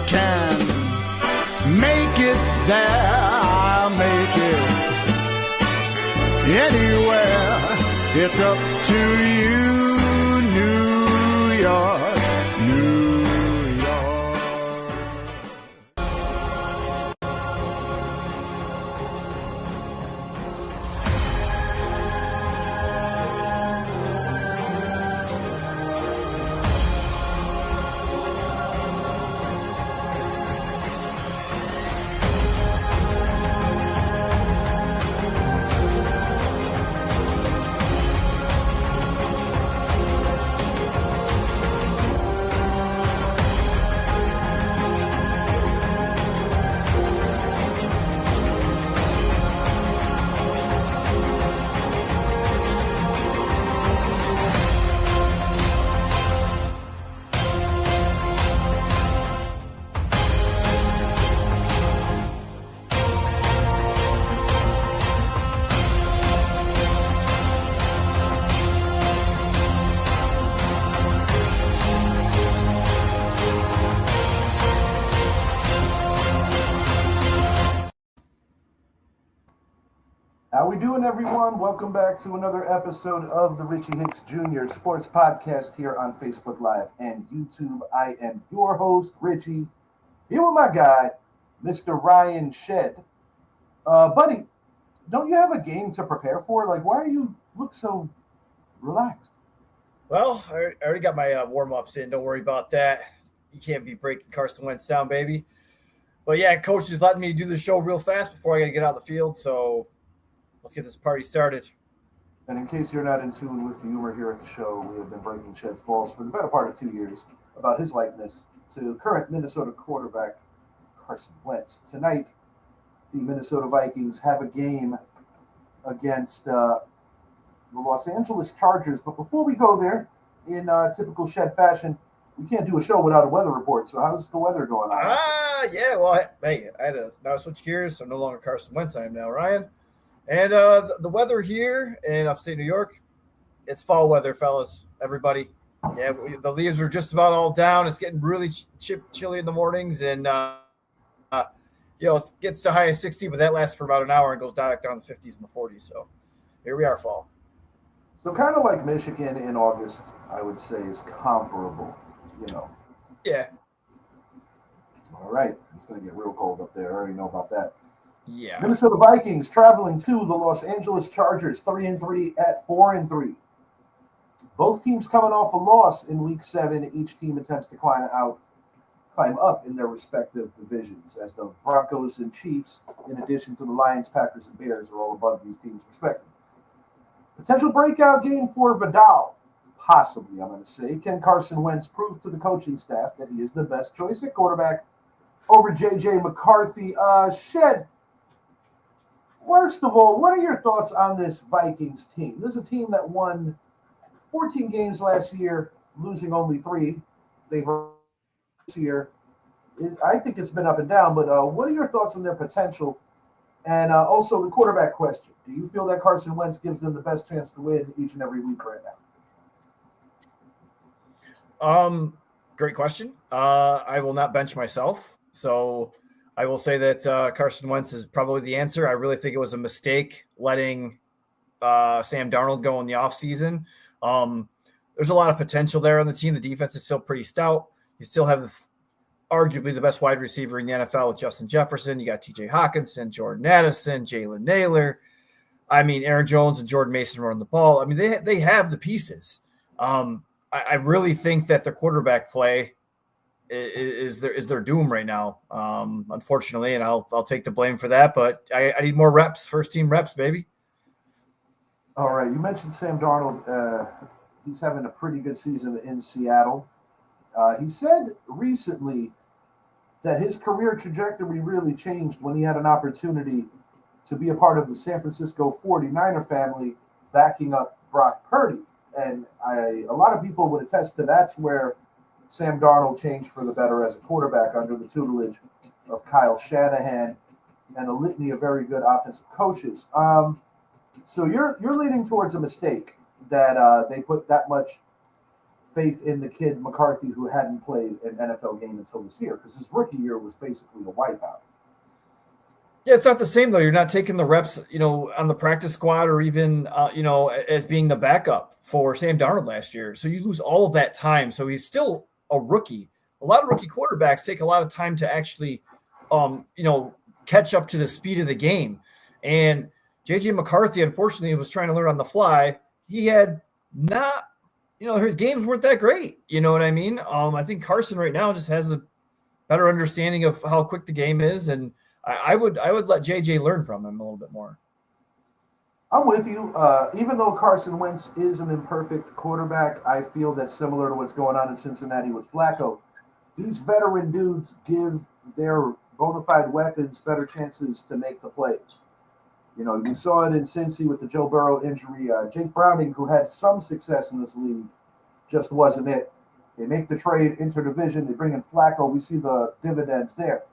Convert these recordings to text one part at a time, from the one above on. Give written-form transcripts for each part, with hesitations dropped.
can make it there. I'll make it anywhere. It's up to you, New York, New York. How we doing, everyone? Welcome back to another episode of the Richie Hicks Jr. Sports Podcast here on Facebook Live and YouTube. I am your host, Richie, here with my guy, Mr. Ryan Shed. Buddy, don't you have a game to prepare for? Like, why do you look so relaxed? Well, I already got my warm-ups in. Don't worry about that. You can't be breaking Carson Wentz down, baby. But, yeah, Coach is letting me do the show real fast before I got to get out of the field, so let's get this party started. And in case you're not in tune with the humor here at the show, we have been breaking Shed's balls for the better part of 2 years about his likeness to current Minnesota quarterback Carson Wentz. Tonight, the Minnesota Vikings have a game against the Los Angeles Chargers. But before we go there, in typical Shed fashion, we can't do a show without a weather report. So how's the weather going on? Yeah, well, hey, I had to now switch gears. I'm no longer Carson Wentz. I am now Ryan. And the weather here in upstate New York, it's fall weather, fellas, everybody. Yeah, the leaves are just about all down. It's getting really chilly in the mornings, and it gets to high of 60, but that lasts for about an hour and goes back down to the 50s and the 40s. So here we are, fall. So kind of like Michigan in August, I would say, is comparable, Yeah. All right. It's going to get real cold up there. I already know about that. Yeah. Minnesota Vikings traveling to the Los Angeles Chargers, 3-3 at 4-3. Both teams coming off a loss in Week 7. Each team attempts to climb up in their respective divisions, as the Broncos and Chiefs, in addition to the Lions, Packers, and Bears, are all above these teams respectively. Potential breakout game for Vidal, possibly, I'm going to say. Can Carson Wentz prove to the coaching staff that he is the best choice at quarterback over J.J. McCarthy? Shed. First of all, what are your thoughts on this Vikings team? This is a team that won 14 games last year, losing only 3. They've this year. I think it's been up and down, but what are your thoughts on their potential? And also the quarterback question. Do you feel that Carson Wentz gives them the best chance to win each and every week right now? Great question. I will not bench myself, so I will say that Carson Wentz is probably the answer. I really think it was a mistake letting Sam Darnold go in the offseason. There's a lot of potential there on the team. The defense is still pretty stout. You still have arguably the best wide receiver in the NFL with Justin Jefferson. You got T.J. Hawkinson, Jordan Addison, Jalen Naylor. I mean, Aaron Jones and Jordan Mason running the ball. I mean, they have the pieces. I really think that their quarterback play is their doom right now, unfortunately, and I'll take the blame for that. But I need more reps, first team reps, baby. All right, you mentioned Sam Darnold. He's having a pretty good season in Seattle. He said recently that his career trajectory really changed when he had an opportunity to be a part of the San Francisco 49er family backing up Brock Purdy. And a lot of people would attest to that's where Sam Darnold changed for the better as a quarterback under the tutelage of Kyle Shanahan and a litany of very good offensive coaches. So you're leaning towards a mistake that they put that much faith in the kid McCarthy, who hadn't played an NFL game until this year, because his rookie year was basically a wipeout. Yeah, it's not the same though. You're not taking the reps, on the practice squad or even, as being the backup for Sam Darnold last year. So you lose all of that time. So he's still a rookie. A lot of rookie quarterbacks take a lot of time to actually, catch up to the speed of the game. And JJ McCarthy, unfortunately, was trying to learn on the fly. He had not, his games weren't that great. You know what I mean? I think Carson right now just has a better understanding of how quick the game is, and I would let JJ learn from him a little bit more. I'm with you. Even though Carson Wentz is an imperfect quarterback, I feel that similar to what's going on in Cincinnati with Flacco, these veteran dudes give their bona fide weapons better chances to make the plays. You saw it in Cincy with the Joe Burrow injury. Jake Browning, who had some success in this league, just wasn't it. They make the trade interdivision. They bring in Flacco. We see the dividends there.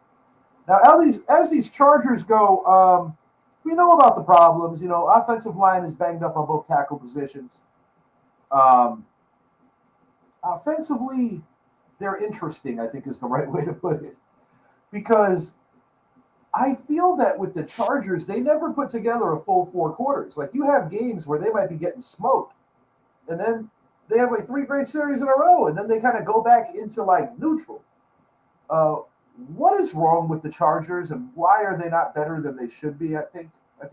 Now, as these Chargers go, we know about the problems. Offensive line is banged up on both tackle positions. Offensively, they're interesting, I think is the right way to put it. Because I feel that with the Chargers, they never put together a full 4 quarters. Like, you have games where they might be getting smoked, and then they have like 3 great series in a row, and then they kind of go back into like neutral. What is wrong with the Chargers, and why are they not better than they should be? I think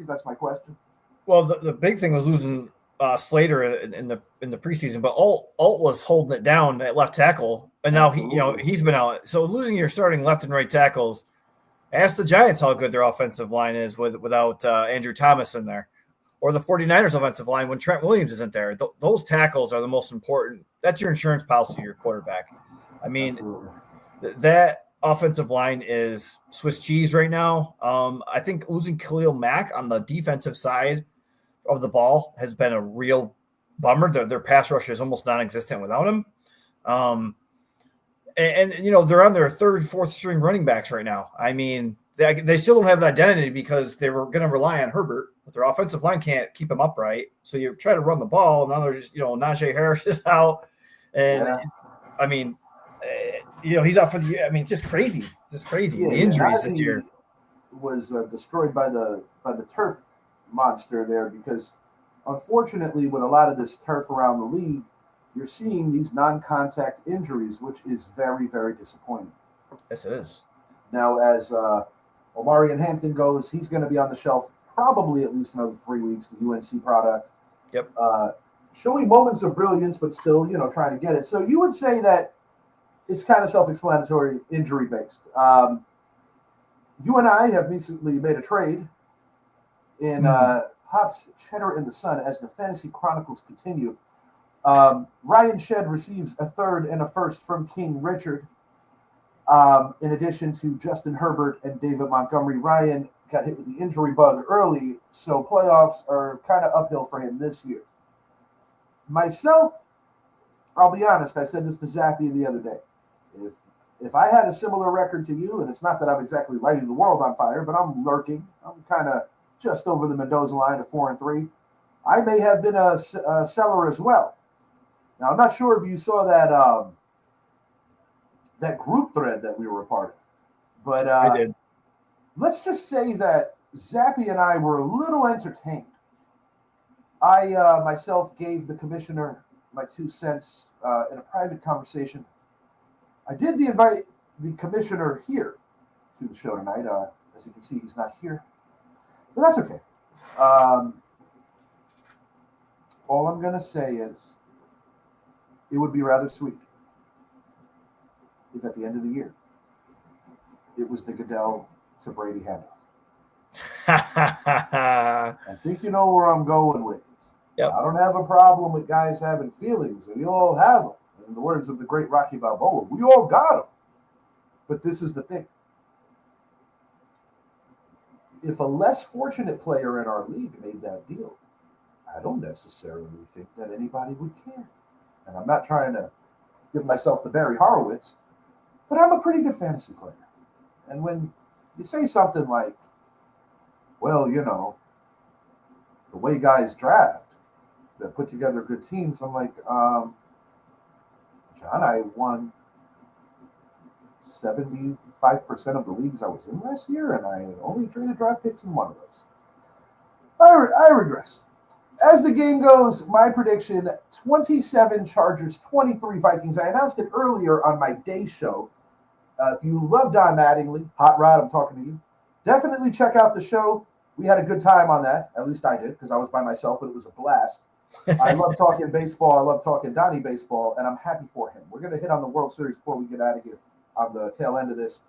that's my question. Well, the big thing was losing Slater in the preseason, but Alt was holding it down at left tackle, and now he's been out. So losing your starting left and right tackles. Ask the Giants how good their offensive line is without Andrew Thomas in there, or the 49ers offensive line when Trent Williams isn't there. Those tackles are the most important. That's your insurance policy, your quarterback. I mean, that offensive line is Swiss cheese right now. I think losing Khalil Mack on the defensive side of the ball has been a real bummer. Their pass rush is almost non-existent without him. And they're on their 3rd, 4th string running backs right now. I mean, they still don't have an identity because they were going to rely on Herbert, but their offensive line can't keep him upright. So you try to run the ball. Now they're just, Najee Harris is out. And I mean, he's out for the year. I mean, it's just crazy. Just crazy. Yeah, the injuries this year was destroyed by the turf monster there, because unfortunately, with a lot of this turf around the league, you're seeing these non-contact injuries, which is very, very disappointing. Yes, it is. Now, as Omarion Hampton goes, he's going to be on the shelf probably at least another 3 weeks, the UNC product. Yep. Showing moments of brilliance, but still, trying to get it. So you would say that it's kind of self-explanatory, injury-based. You and I have recently made a trade in Hops, Cheddar, and the Sun as the Fantasy Chronicles continue. Ryan Shedd receives a 3rd and a 1st from King Richard, in addition to Justin Herbert and David Montgomery. Ryan got hit with the injury bug early, so playoffs are kind of uphill for him this year. Myself, I'll be honest, I said this to Zappy the other day. If I had a similar record to you, and it's not that I'm exactly lighting the world on fire, but I'm lurking, I'm kind of just over the Mendoza line of 4-3, I may have been a seller as well. Now, I'm not sure if you saw that group thread that we were a part of, but I did. Let's just say that Zappy and I were a little entertained. I myself gave the commissioner my 2 cents in a private conversation. I did invite the commissioner here to the show tonight. As you can see, he's not here, but that's okay. All I'm going to say is it would be rather sweet if at the end of the year it was the Goodell to Brady handoff. I think you know where I'm going with this. Yep. I don't have a problem with guys having feelings, and we all have them. In the words of the great Rocky Balboa, we all got them. But this is the thing. If a less fortunate player in our league made that deal, I don't necessarily think that anybody would care. And I'm not trying to give myself to Barry Horowitz, but I'm a pretty good fantasy player. And when you say something like, well, the way guys draft that put together good teams, I'm like, John, I won 75% of the leagues I was in last year, and I only traded draft picks in one of those. I regress. As the game goes, my prediction, 27 Chargers, 23 Vikings. I announced it earlier on my day show. If you love Don Mattingly, Hot Rod, I'm talking to you, definitely check out the show. We had a good time on that. At least I did, because I was by myself, but it was a blast. I love talking baseball. I love talking Donnie baseball, and I'm happy for him. We're going to hit on the World Series before we get out of here on the tail end of this.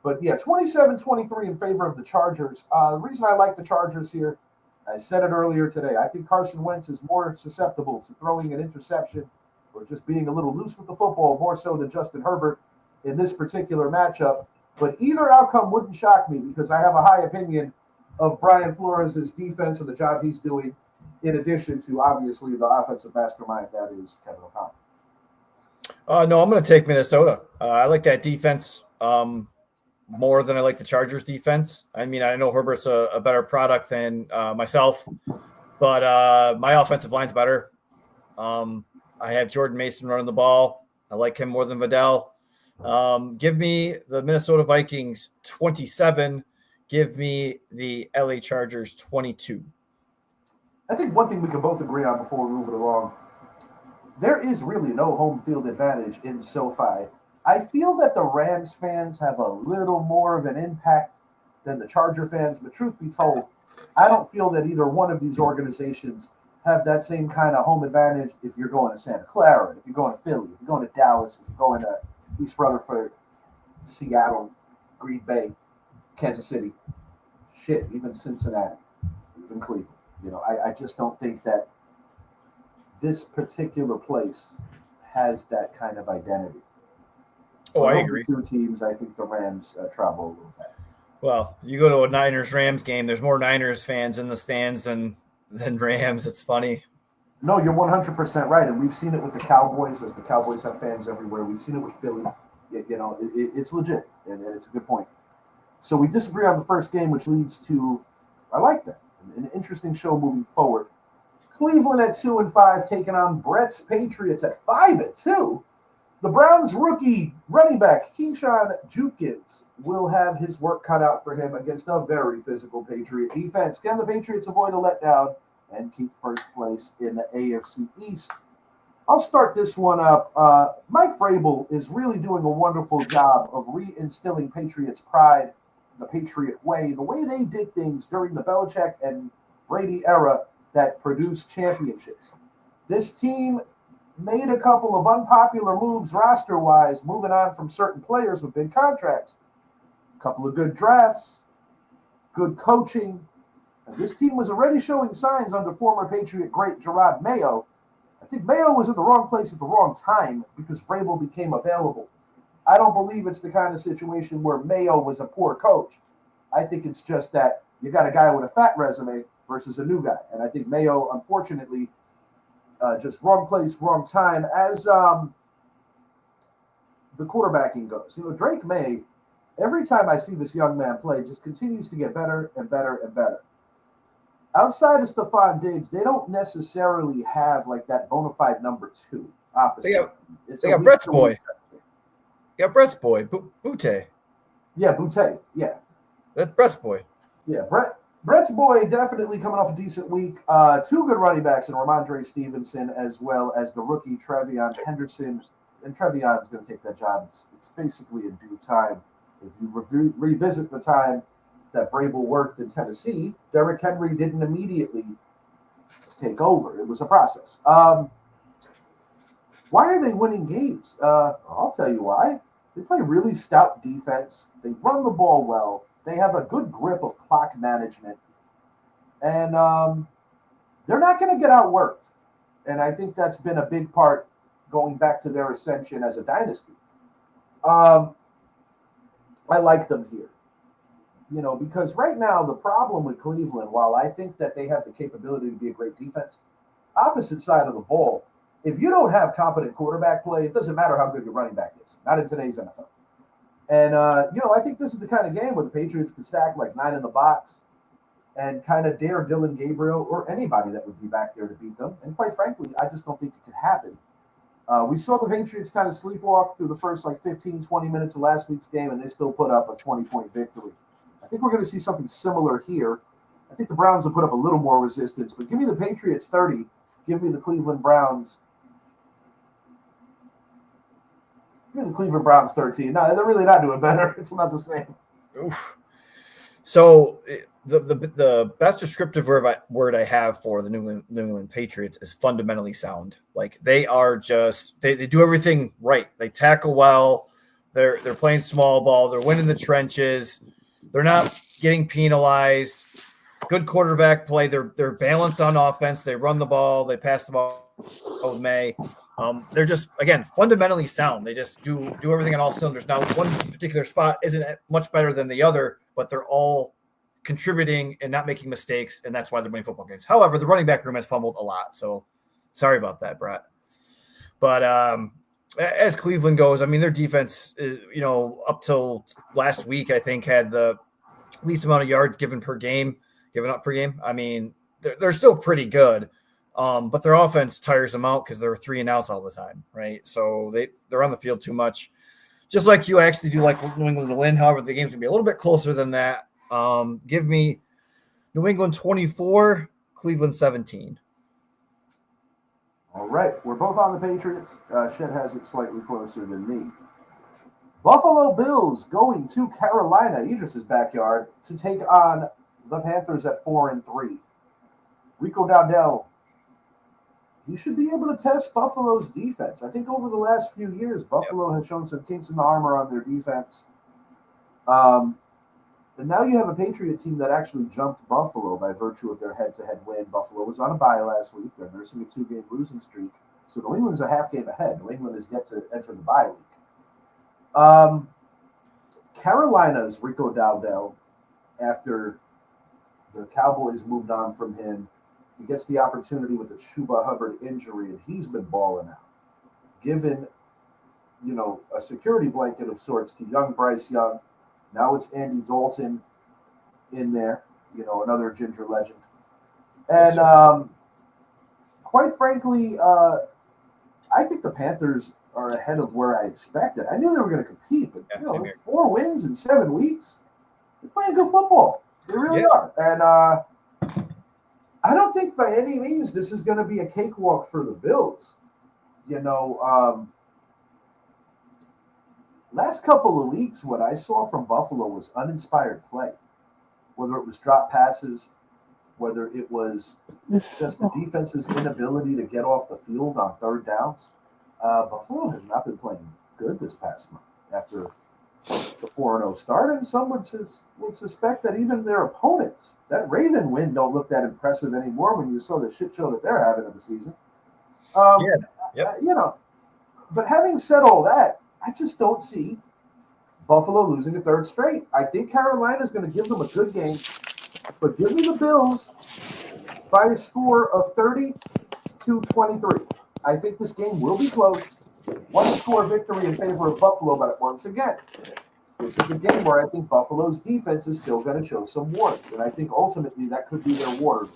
But yeah, 27-23 in favor of the Chargers. The reason I like the Chargers here, I said it earlier today, I think Carson Wentz is more susceptible to throwing an interception or just being a little loose with the football, more so than Justin Herbert in this particular matchup. But either outcome wouldn't shock me because I have a high opinion of Brian Flores' defense and the job he's doing, in addition to, obviously, the offensive mastermind that is Kevin O'Connell. No, I'm going to take Minnesota. I like that defense more than I like the Chargers defense. I mean, I know Herbert's a better product than myself, but my offensive line's better. I have Jordan Mason running the ball. I like him more than Vidal. Give me the Minnesota Vikings 27. Give me the LA Chargers 22. I think one thing we can both agree on before we move it along, there is really no home field advantage in SoFi. I feel that the Rams fans have a little more of an impact than the Charger fans, but truth be told, I don't feel that either one of these organizations have that same kind of home advantage if you're going to Santa Clara, if you're going to Philly, if you're going to Dallas, if you're going to East Rutherford, Seattle, Green Bay, Kansas City, shit, even Cincinnati, even Cleveland. You know, I just don't think that this particular place has that kind of identity. Oh, I agree. Two teams, I think the Rams travel a little bit. Well, you go to a Niners-Rams game, there's more Niners fans in the stands than Rams. It's funny. No, you're 100% right, and we've seen it with the Cowboys, as the Cowboys have fans everywhere. We've seen it with Philly. It's legit, and it's a good point. So we disagree on the first game, which leads to, I like that, an interesting show moving forward. Cleveland at 2-5, taking on Brett's Patriots at 5-2. The Browns rookie running back Keyshawn Jukins will have his work cut out for him against a very physical Patriot defense. Can the Patriots avoid a letdown and keep first place in the AFC East? I'll start this one up. Mike Vrabel is really doing a wonderful job of reinstilling Patriots pride, the Patriot way, the way they did things during the Belichick and Brady era that produced championships. This team made a couple of unpopular moves roster-wise, moving on from certain players with big contracts. A couple of good drafts, good coaching. And this team was already showing signs under former Patriot great Gerard Mayo. I think Mayo was in the wrong place at the wrong time because Vrabel became available. I don't believe it's the kind of situation where Mayo was a poor coach. I think it's just that you got a guy with a fat resume versus a new guy. And I think Mayo, unfortunately, just wrong place, wrong time. As the quarterbacking goes, Drake May, every time I see this young man play, just continues to get better and better and better. Outside of Stephon Diggs, they don't necessarily have like that bona fide number two opposite. They got Brett's boy. Yeah, Brett's boy, Butte. Yeah, Butte. Yeah, that's Brett's boy. Yeah, Brett's boy definitely coming off a decent week. Two good running backs in Ramondre Stevenson as well as the rookie TreVeyon Henderson. And TreVeyon's going to take that job. It's basically in due time. If you revisit the time that Vrabel worked in Tennessee, Derrick Henry didn't immediately take over. It was a process. Why are they winning games? I'll tell you why. They play really stout defense. They run the ball well. They have a good grip of clock management. And they're not going to get outworked. And I think that's been a big part going back to their ascension as a dynasty. I like them here. Because right now the problem with Cleveland, while I think that they have the capability to be a great defense, opposite side of the ball, if you don't have competent quarterback play, it doesn't matter how good your running back is. Not in today's NFL. And, I think this is the kind of game where the Patriots could stack like 9 in the box and kind of dare Dylan Gabriel or anybody that would be back there to beat them. And quite frankly, I just don't think it could happen We saw the Patriots kind of sleepwalk through the first 15, 20 minutes of last week's game, and they still put up a 20-point victory. I think we're going to see something similar here. I think the Browns will put up a little more resistance, but give me the Patriots 30. Give me the Cleveland Browns. Give me the Cleveland Browns 13. No, they're really not doing better. It's not the same. Oof. So the best descriptive word I have for the New England Patriots is fundamentally sound. Like they are just they do everything right. They tackle well. They're playing small ball. They're winning the trenches. They're not getting penalized. Good quarterback play. They're balanced on offense. They run the ball. They pass the ball with May. They're just, again, fundamentally sound. They just do everything on all cylinders. Now, one particular spot isn't much better than the other, but they're all contributing and not making mistakes, and that's why they're winning football games. However, the running back room has fumbled a lot, so sorry about that, Brett. But as Cleveland goes, I mean, their defense is, up till last week, I think, had the least amount of yards given up per game. I mean, they're still pretty good. But their offense tires them out because they're 3 and outs all the time, right? So they're on the field too much. Just like you actually do like New England to win. However, the game's going to be a little bit closer than that. Give me New England 24, Cleveland 17. All right. We're both on the Patriots. Shed has it slightly closer than me. Buffalo Bills going to Carolina, Idris's backyard, to take on the Panthers at 4-3. Rico Dowdell. He should be able to test Buffalo's defense. I think over the last few years, Buffalo has shown some kinks in the armor on their defense. And now you have a Patriot team that actually jumped Buffalo by virtue of their head-to-head win. Buffalo was on a bye last week. They're nursing a 2-game losing streak. So New England's a half game ahead. New England is yet to enter the bye week. Carolina's Rico Dowdell, after the Cowboys moved on from him, he gets the opportunity with the Chuba Hubbard injury, and he's been balling out. Given, a security blanket of sorts to young Bryce Young. Now it's Andy Dalton in there, another Ginger legend. And quite frankly, I think the Panthers are ahead of where I expected. I knew they were going to compete, but 4 wins in 7 weeks, they're playing good football. They really are. And I don't think by any means this is going to be a cakewalk for the Bills. Last couple of weeks, what I saw from Buffalo was uninspired play, whether it was drop passes, whether it was just the defense's inability to get off the field on third downs. Buffalo has not been playing good this past month after the 4-0 start, and some would suspect that even their opponents, that Raven win, don't look that impressive anymore when you saw the shit show that they're having of the season. But having said all that, I just don't see Buffalo losing a third straight. I think Carolina's going to give them a good game, but give me the Bills by a score of 30-23. I think this game will be close. One score victory in favor of Buffalo, but once again, this is a game where I think Buffalo's defense is still going to show some warts, and I think ultimately that could be their water.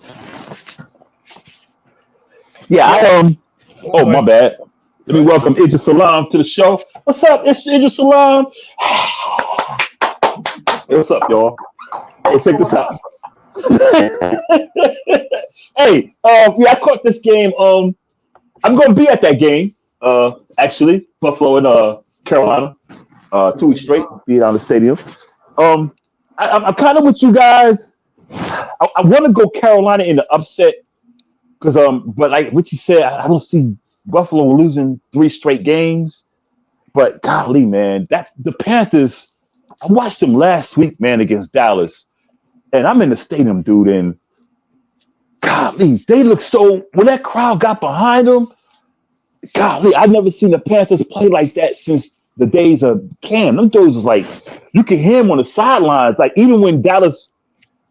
Yeah, my bad. Let me welcome Idris Salam to the show. What's up? It's Idris Salam. Hey, what's up, y'all? Hey, check this out. Hey, I caught this game. I'm going to be at that game. Actually, Buffalo and Carolina, 2 weeks straight, be down the stadium. I'm kind of with you guys. I want to go Carolina in the upset because but like what you said, I don't see Buffalo losing 3 straight games. But golly, man, the Panthers. I watched them last week, man, against Dallas, and I'm in the stadium, dude, and golly, they look so. When that crowd got behind them. Golly, I've never seen the Panthers play like that since the days of Cam. Them dudes was like, you can hear him on the sidelines. Like, even when Dallas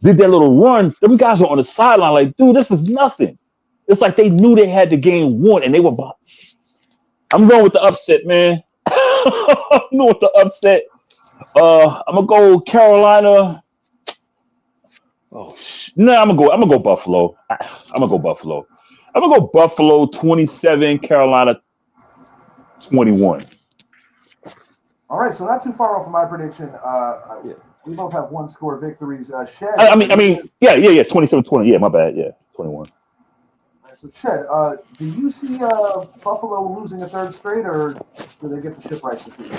did their little run, them guys were on the sideline like, dude, this is nothing. It's like they knew they had the game won, and they were – I'm going with the upset, man. I'm going with the upset. I'm going to go Carolina. I'm going to go Buffalo. I'm going to go Buffalo. I'm going to go Buffalo 27, Carolina 21. All right, so not too far off of my prediction. We both have one-score victories. Shed. I mean, yeah. 27-20. Yeah, my bad. Yeah, 21. So, Shed, do you see Buffalo losing a third straight, or do they get the ship right this week?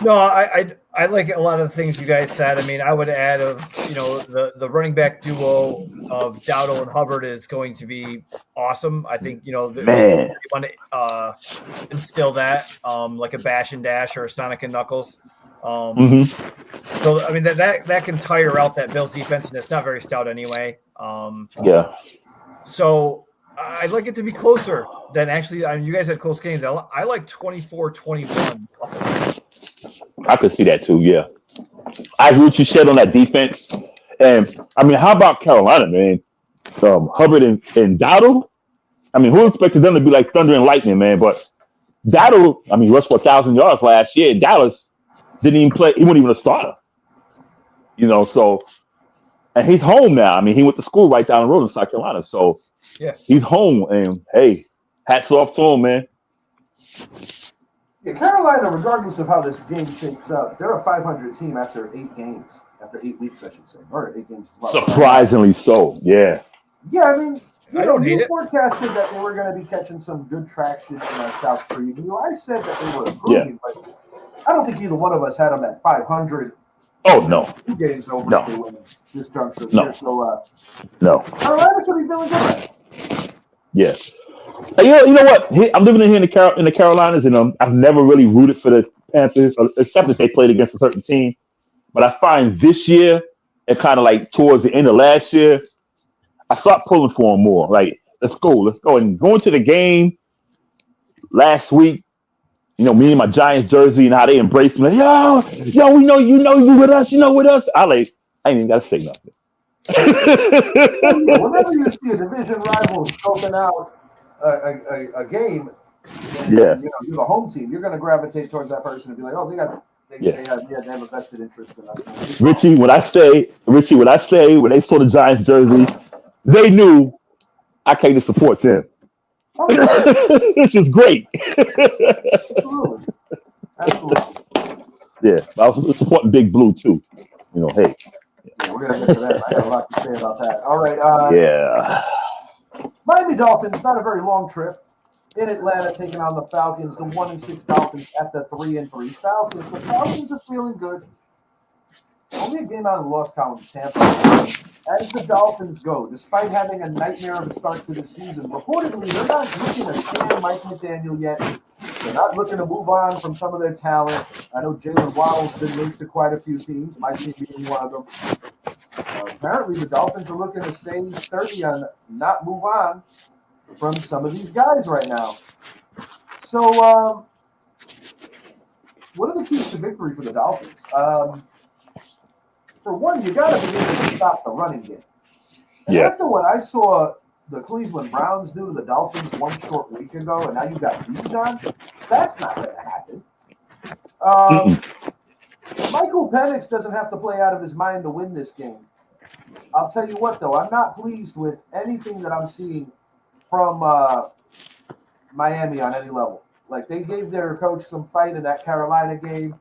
No, I like a lot of the things you guys said. I mean, I would add the running back duo of Dowdle and Hubbard is going to be awesome. I think they want to instill that like a Bash and Dash or a Sonic and Knuckles. So I mean that can tire out that Bills defense, and it's not very stout anyway. Yeah. So I'd like it to be closer than actually. I mean, you guys had close games. I like 24-21. I could see that too. Yeah, I agree with you, Shed, on that defense. And I mean, how about Carolina, man? Hubbard and Dowdle. I mean, who expected them to be like thunder and lightning, man? But Dowdle, I mean, rushed for 1,000 yards last year. Dallas didn't even play. He wasn't even a starter. So, and he's home now. I mean, he went to school right down the road in South Carolina. So, yeah, he's home. And hey, hats off to him, man. Yeah, Carolina, regardless of how this game shakes up, they're a 500 team after 8 games. After 8 weeks, I should say. Or 8 games. Surprisingly so, yeah. Yeah, I mean, you forecasted that they were going to be catching some good traction in our South preview. I said that they were improving, but I don't think either one of us had them at 500. Oh, no. 2 games over if they win this juncture here. So, no. Carolina should be feeling good right now. Yes. You know what? I'm living in the Carolinas, and I've never really rooted for the Panthers, except if they played against a certain team. But I find this year, and kind of like towards the end of last year, I start pulling for them more. Like, let's go. And going to the game last week, me and my Giants jersey and how they embraced me. Like, yo, we know you with us. With us. I ain't even got to say nothing. Whenever you see a division rival scoping out a game, and, you're the home team, you're going to gravitate towards that person and be like, oh, they have a vested interest in us. Richie, when I say when they saw the Giants jersey, they knew I came to support them. This is great. Absolutely. Yeah, I was supporting Big Blue too. Hey. Yeah, we're gonna get to that. I got a lot to say about that. All right. Miami Dolphins, not a very long trip. In Atlanta, taking on the Falcons, the 1-6 Dolphins at the 3-3 Falcons. The Falcons are feeling good. Only a game out of the loss column to Tampa. As the Dolphins go, despite having a nightmare of a start to the season, reportedly they're not looking to can Mike McDaniel yet. They're not looking to move on from some of their talent. I know Jalen Waddle's been linked to quite a few teams, my team being one of them. Apparently, the Dolphins are looking to stay sturdy and not move on from some of these guys right now. So, what are the keys to victory for the Dolphins? For one, you got to be able to stop the running game. And after what I saw the Cleveland Browns do to the Dolphins one short week ago, and now you got Bijan, that's not going to happen. Michael Penix doesn't have to play out of his mind to win this game. I'll tell you what, though, I'm not pleased with anything that I'm seeing from Miami on any level. Like, they gave their coach some fight in that Carolina game.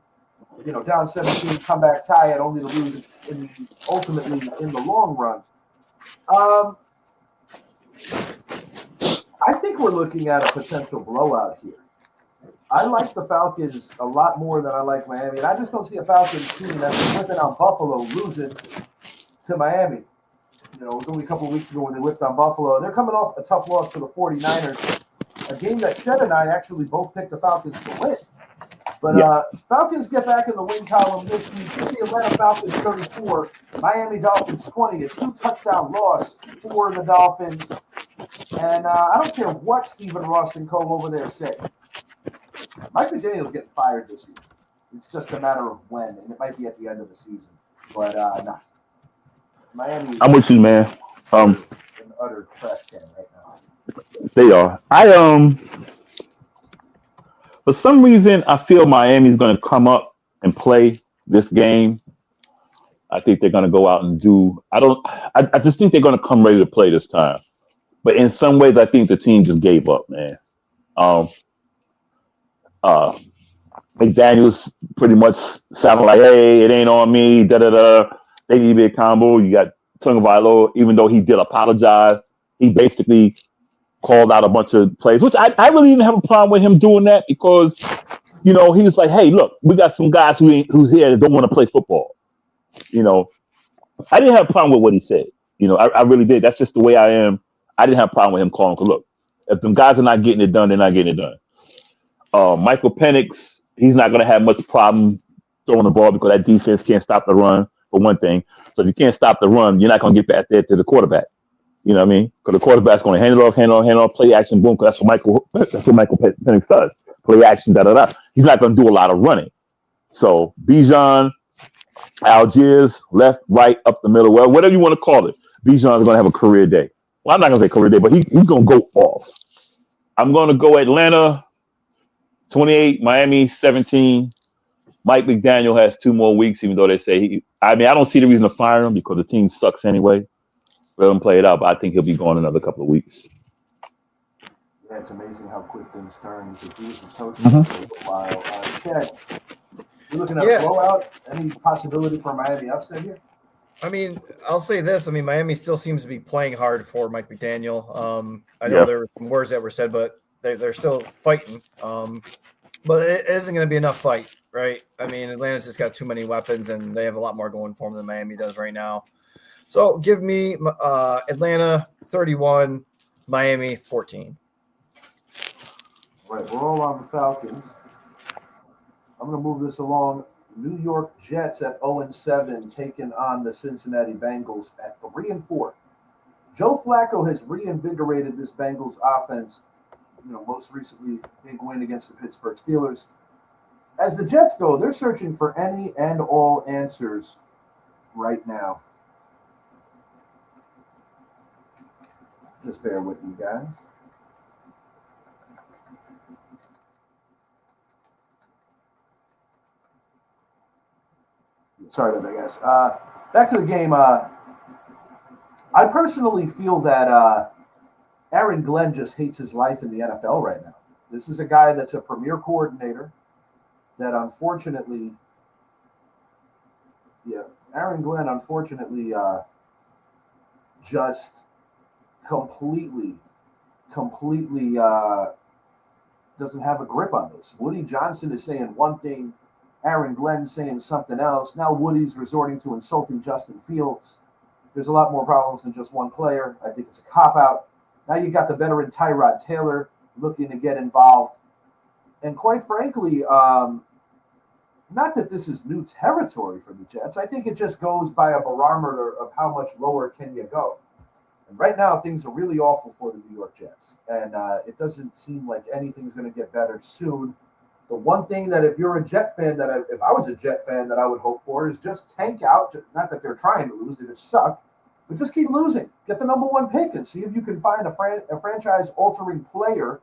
Down 17, comeback tie, and only to lose ultimately in the long run. I think we're looking at a potential blowout here. I like the Falcons a lot more than I like Miami, and I just don't see a Falcons team that's whipping on Buffalo losing to Miami. It was only a couple of weeks ago when they whipped on Buffalo. They're coming off a tough loss to the 49ers, a game that Shed and I actually both picked the Falcons to win. But Falcons get back in the win column this week. The Atlanta Falcons 34, Miami Dolphins 20. A 2-touchdown loss for the Dolphins. And I don't care what Stephen Ross and Co. over there say. Mike McDaniel's getting fired this year. It's just a matter of when, and it might be at the end of the season. But no. Miami. I'm with you, man. An utter trash can right now. They are. For some reason, I feel Miami's going to come up and play this game. I think they're going to go out and do. I just think they're going to come ready to play this time. But in some ways, I think the team just gave up, man. McDaniels pretty much sounding like, hey, it ain't on me, da-da-da. They need to be a combo. You got Tagovailoa, even though he did apologize, he basically called out a bunch of plays, which I really didn't have a problem with him doing that because, he was like, hey, look, we got some guys who's here that don't want to play football. I didn't have a problem with what he said. I really did. That's just the way I am. I didn't have a problem with him calling. Because look, if them guys are not getting it done, they're not getting it done. Michael Penix, he's not going to have much problem throwing the ball because that defense can't stop the run, for one thing. So if you can't stop the run, you're not going to get back there to the quarterback. You know what I mean? Because the quarterback's going to hand it off, play action, boom. Because that's what Michael Penix does. Play action, da-da-da. He's not going to do a lot of running. So Bijan, Algiers, left, right, up the middle, well, whatever you want to call it. Bijan's going to have a career day. Well, I'm not going to say career day, but he's going to go off. I'm going to go Atlanta 28, Miami 17. Mike McDaniel has 2 more weeks, even though they say I don't see the reason to fire him because the team sucks anyway. Let him play it out, but I think he'll be gone another couple of weeks. Yeah, it's amazing how quick things turn because he was the coach for a while. Chad, you're looking at a blowout? Any possibility for Miami upset here? I mean, I'll say this. I mean, Miami still seems to be playing hard for Mike McDaniel. I know there were some words that were said, but they're still fighting. But it isn't going to be enough fight, right? I mean, Atlanta's just got too many weapons, and they have a lot more going for them than Miami does right now. So give me Atlanta 31, Miami 14. Right, we're all on the Falcons. I'm going to move this along. New York Jets at 0-7, taking on the Cincinnati Bengals at 3-4. Joe Flacco has reinvigorated this Bengals offense. Most recently, big win against the Pittsburgh Steelers. As the Jets go, they're searching for any and all answers right now. Just bear with me, guys. Sorry about that, guys. Back to the game. I personally feel that Aaron Glenn just hates his life in the NFL right now. This is a guy that's a premier coordinator that unfortunately, Aaron Glenn unfortunately just completely doesn't have a grip on this. Woody Johnson is saying one thing, Aaron Glenn saying something else. Now Woody's resorting to insulting Justin Fields. There's a lot more problems than just one player. I think it's a cop-out. Now you got the veteran Tyrod Taylor looking to get involved. And quite frankly, not that this is new territory for the Jets. I think it just goes by a barometer of how much lower can you go. And right now, things are really awful for the New York Jets. And it doesn't seem like anything's going to get better soon. The one thing that if you're a Jet fan, if I was a Jet fan, that I would hope for is just tank out. Not that they're trying to lose, they just suck. But just keep losing. Get the number 1 pick and see if you can find a franchise-altering player.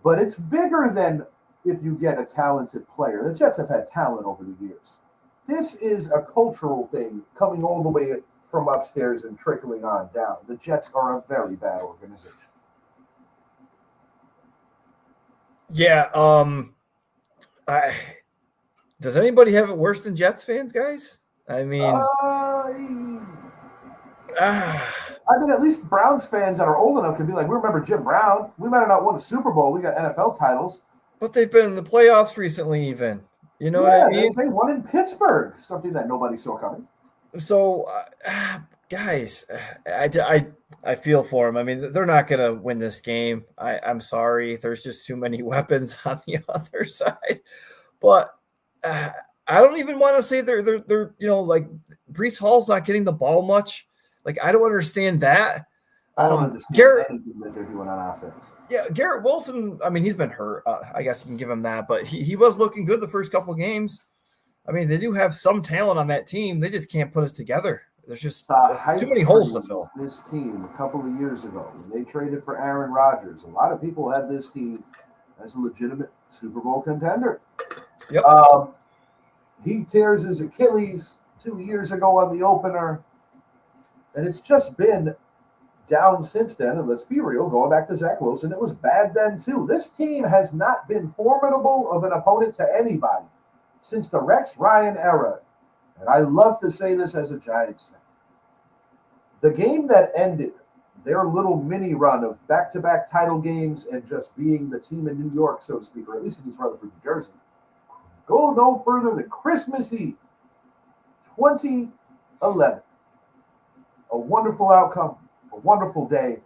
But it's bigger than if you get a talented player. The Jets have had talent over the years. This is a cultural thing coming all the way from upstairs and trickling on down. The Jets are a very bad organization. Yeah. Does anybody have it worse than Jets fans, guys? I mean, at least Browns fans that are old enough can be like, we remember Jim Brown. We might have not won a Super Bowl. We got NFL titles. But they've been in the playoffs recently even. You know what I mean? They won in Pittsburgh, something that nobody saw coming. So, guys, I feel for them. I mean, they're not going to win this game. I'm sorry. There's just too many weapons on the other side. But I don't even want to say they're like Breece Hall's not getting the ball much. Like, I don't understand that. I don't understand anything that they're doing on offense. Yeah, Garrett Wilson, I mean, he's been hurt. I guess you can give him that. But he was looking good the first couple of games. I mean, they do have some talent on that team. They just can't put it together. There's just too many holes to fill. This team a couple of years ago, when they traded for Aaron Rodgers, a lot of people had this team as a legitimate Super Bowl contender. Yep. He tears his Achilles 2 years ago on the opener, and it's just been down since then, and let's be real, going back to Zach Wilson, it was bad then too. This team has not been formidable of an opponent to anybody since the Rex Ryan era. And I love to say this as a Giants fan. The game that ended their little mini run of back-to-back title games and just being the team in New York, so to speak, or at least in East Rutherford, New Jersey, go no further than Christmas Eve, 2011. A wonderful outcome, a wonderful day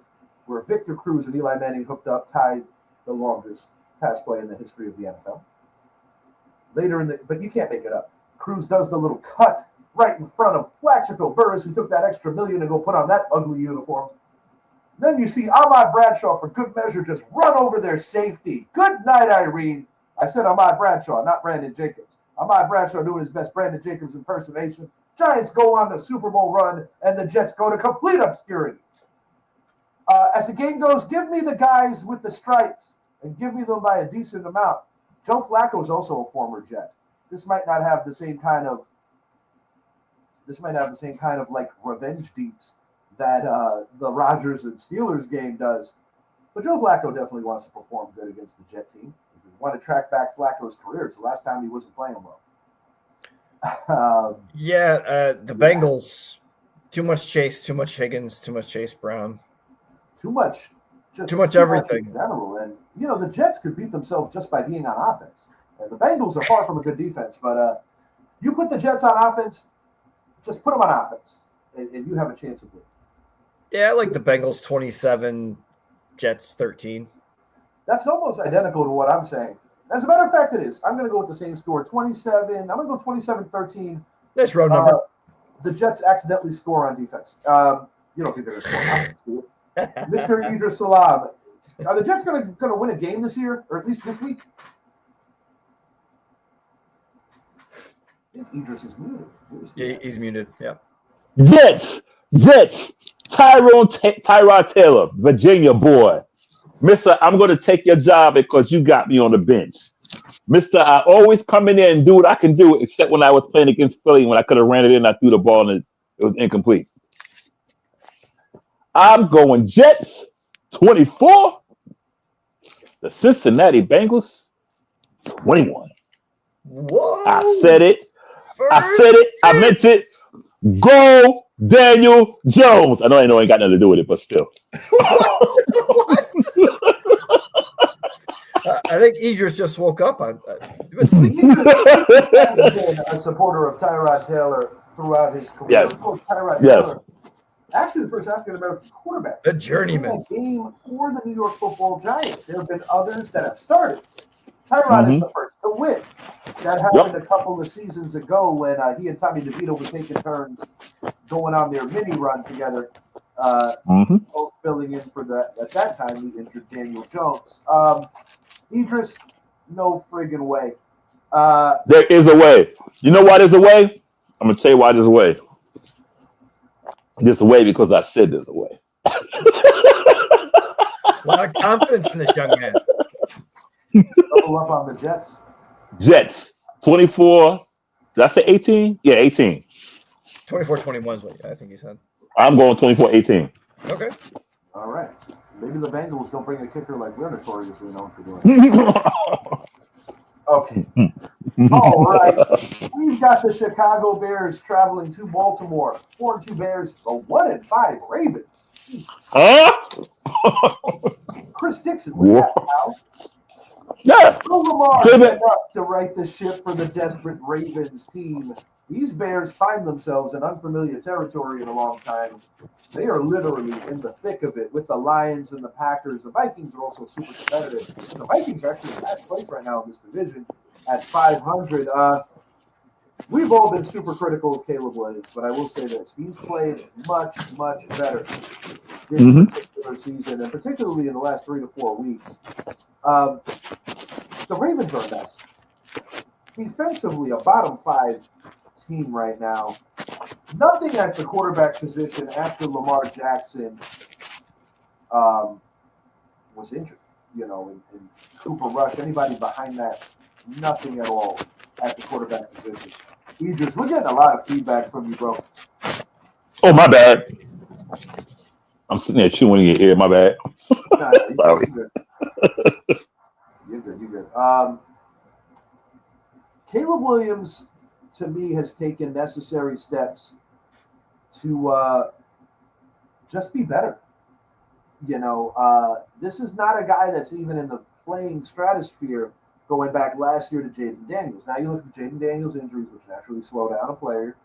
where Victor Cruz and Eli Manning hooked up, tied the longest pass play in the history of the NFL. But you can't make it up. Cruz does the little cut right in front of Plaxico Burress, who took that extra $1 million to go put on that ugly uniform. Then you see Ahmad Bradshaw, for good measure, just run over their safety. Good night, Irene. I said Ahmad Bradshaw, not Brandon Jacobs. Ahmad Bradshaw doing his best Brandon Jacobs impersonation. Giants go on the Super Bowl run, and the Jets go to complete obscurity. As the game goes, give me the guys with the stripes, and give me them by a decent amount. Joe Flacco is also a former Jet. This might not have the same kind of like revenge deeds that the Rodgers and Steelers game does. But Joe Flacco definitely wants to perform good against the Jet team. If you want to track back Flacco's career, it's the last time he wasn't playing well. The Bengals, too much Chase, too much Higgins, too much Chase Brown. Too much everything. In general. And, the Jets could beat themselves just by being on offense. And the Bengals are far from a good defense, but you put the Jets on offense, just put them on offense, and you have a chance of winning. Yeah, I like the Bengals 27, Jets 13. That's almost identical to what I'm saying. As a matter of fact, it is. I'm going to go with the same score, 27. I'm going to go 27-13. Nice road number. The Jets accidentally score on defense. You don't think they're going to score on offense, do you? Mr. Idris Salam. Are the Jets going to win a game this year, or at least this week? I think Idris is muted. Yeah, he's muted. Yeah. Jets. Tyrod Taylor, Virginia boy. Mister, I'm going to take your job because you got me on the bench. Mister, I always come in there and do what I can do, except when I was playing against Philly, when I could have ran it in, I threw the ball and it was incomplete. I'm going Jets 24. The Cincinnati Bengals 21. What? I said it. I meant it. Go Daniel Jones. I know it ain't got nothing to do with it, but still. What? I think Idris just woke up. You've been sleeping. He's been a supporter of Tyrod Taylor throughout his career. Yes. Of course, Tyrod Taylor, actually the first African-American quarterback. The journeyman. Game for the New York Football Giants. There have been others that have started. Tyrod is the first to win. That happened a couple of seasons ago when he and Tommy DeVito were taking turns going on their mini run together, both filling in for at that time, the injured Daniel Jones. Idris, no friggin' way. There is a way. You know why there's a way? I'm going to tell you why there's a way. There's a way because I said there's a way. A lot of confidence in this young man. Double up on the Jets. Jets, 24. Did I say 18? Yeah, 18. 24-21 is what I think he said. I'm going 24-18. Okay. All right. Maybe the Bengals don't bring a kicker like we're notoriously known for doing. Okay. All right. We've got the Chicago Bears traveling to Baltimore. 4-2 Bears, the 1-5 Ravens. Jesus. Chris Dixon, what do you got, pal? Yeah. Bill Lamar did enough to right the ship for the desperate Ravens team. These Bears find themselves in unfamiliar territory in a long time. They are literally in the thick of it with the Lions and the Packers. The Vikings are also super competitive. The Vikings are actually in last place right now in this division at 500. We've all been super critical of Caleb Williams, but I will say this. He's played much, much better this particular season, and particularly in the last 3 to 4 weeks. The Ravens are a mess. Defensively, a bottom 5 team right now. Nothing at the quarterback position after Lamar Jackson was injured. And Cooper Rush, anybody behind that, nothing at all at the quarterback position. Idris, we're getting a lot of feedback from you, bro. Oh, my bad. I'm sitting there chewing in your ear. My bad. No, Sorry. you're good. You're good. You're good. Caleb Williams, to me, has taken necessary steps to just be better. This is not a guy that's even in the playing stratosphere going back last year to Jaden Daniels. Now you look at Jaden Daniels' injuries, which naturally slow down a player.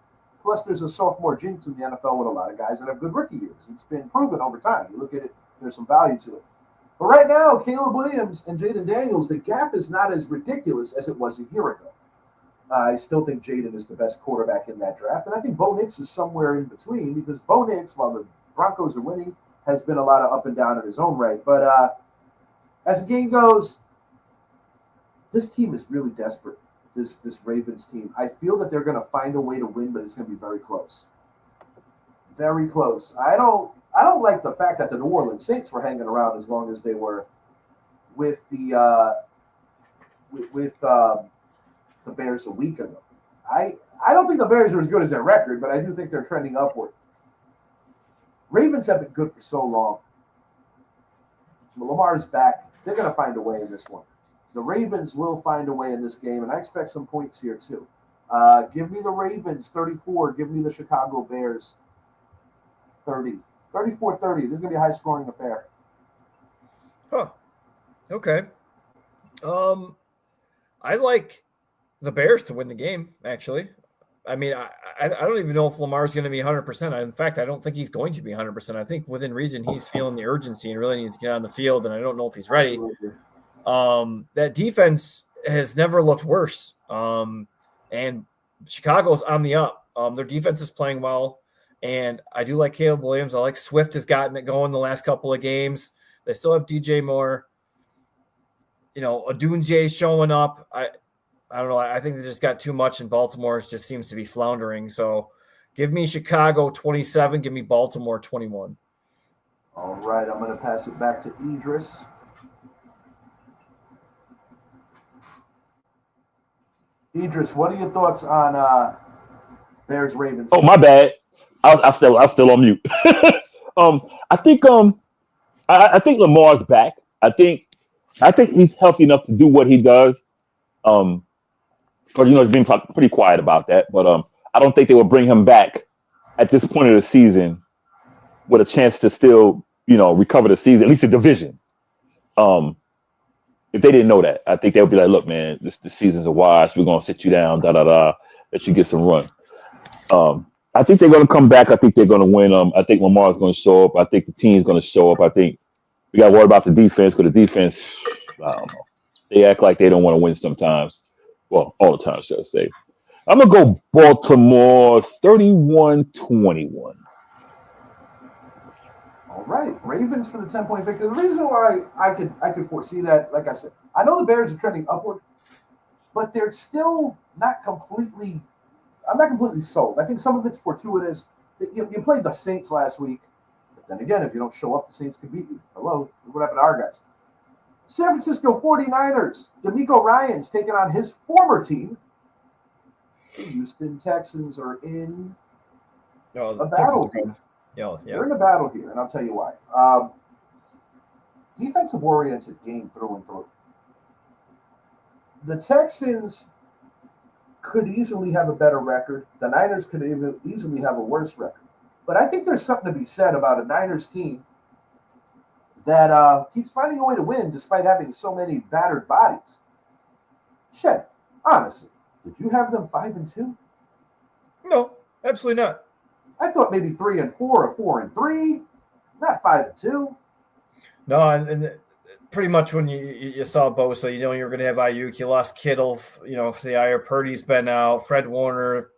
Plus, there's a sophomore jinx in the NFL with a lot of guys that have good rookie years. It's been proven over time. You look at it, there's some value to it. But right now, Caleb Williams and Jaden Daniels, the gap is not as ridiculous as it was a year ago. I still think Jaden is the best quarterback in that draft. And I think Bo Nix is somewhere in between because Bo Nix, while the Broncos are winning, has been a lot of up and down in his own right. But as the game goes, this team is really desperate, this Ravens team. I feel that they're going to find a way to win, but it's going to be very close. Very close. I don't like the fact that the New Orleans Saints were hanging around as long as they were with the Bears a week ago. I don't think the Bears are as good as their record, but I do think they're trending upward. Ravens have been good for so long. Lamar's back. They're going to find a way in this one. The Ravens will find a way in this game, and I expect some points here too. Give me the Ravens 34. Give me the Chicago Bears 30. 34-30. This is going to be a high-scoring affair. Huh. Okay. I like the Bears to win the game, actually. I mean, I don't even know if Lamar's going to be 100%. In fact, I don't think he's going to be 100%. I think within reason he's feeling the urgency and really needs to get on the field, and I don't know if he's ready. Absolutely. That defense has never looked worse. And Chicago's on the up. Their defense is playing well, and I do like Caleb Williams. I like Swift has gotten it going the last couple of games. They still have DJ Moore. Odunze showing up. I don't know. I think they just got too much, and Baltimore just seems to be floundering. So give me Chicago 27. Give me Baltimore 21. All right. I'm going to pass it back to Idris. Idris, what are your thoughts on Bears-Ravens? Oh, my bad. I'm still on mute. I think Lamar's back. I think he's healthy enough to do what he does. But he's been pretty quiet about that. But I don't think they will bring him back at this point of the season with a chance to still, recover the season, at least the division. If they didn't know that, I think they would be like, "Look, man, this season's a wash. We're gonna sit you down, let you get some run." I think they're gonna come back. I think they're gonna win. I think Lamar's gonna show up. I think the team's gonna show up. I think we got to worry about the defense because the defense, I don't know, they act like they don't want to win sometimes. Well, all the time, should I say. I'm going to go Baltimore 31-21. All right. Ravens for the 10-point victory. The reason why I could foresee that, like I said, I know the Bears are trending upward, but they're still not completely – I'm not completely sold. I think some of it's fortuitous. You played the Saints last week, but then again, if you don't show up, the Saints can beat you. Hello. Look what happened to our guys. San Francisco 49ers, DeMeco Ryans taking on his former team. The Houston Texans are in a battle here. Yeah. They're in a battle here, and I'll tell you why. Defensive-oriented game through and through. The Texans could easily have a better record. The Niners could easily have a worse record. But I think there's something to be said about a Niners team that keeps finding a way to win despite having so many battered bodies. Shed, honestly, did you have them 5-2? No, absolutely not. I thought maybe 3-4 or 4-3, not 5-2. No, and pretty much when you saw Bosa, you were going to have Ayuk. You lost Kittle, for the IR. Purdy's been out. Fred Warner.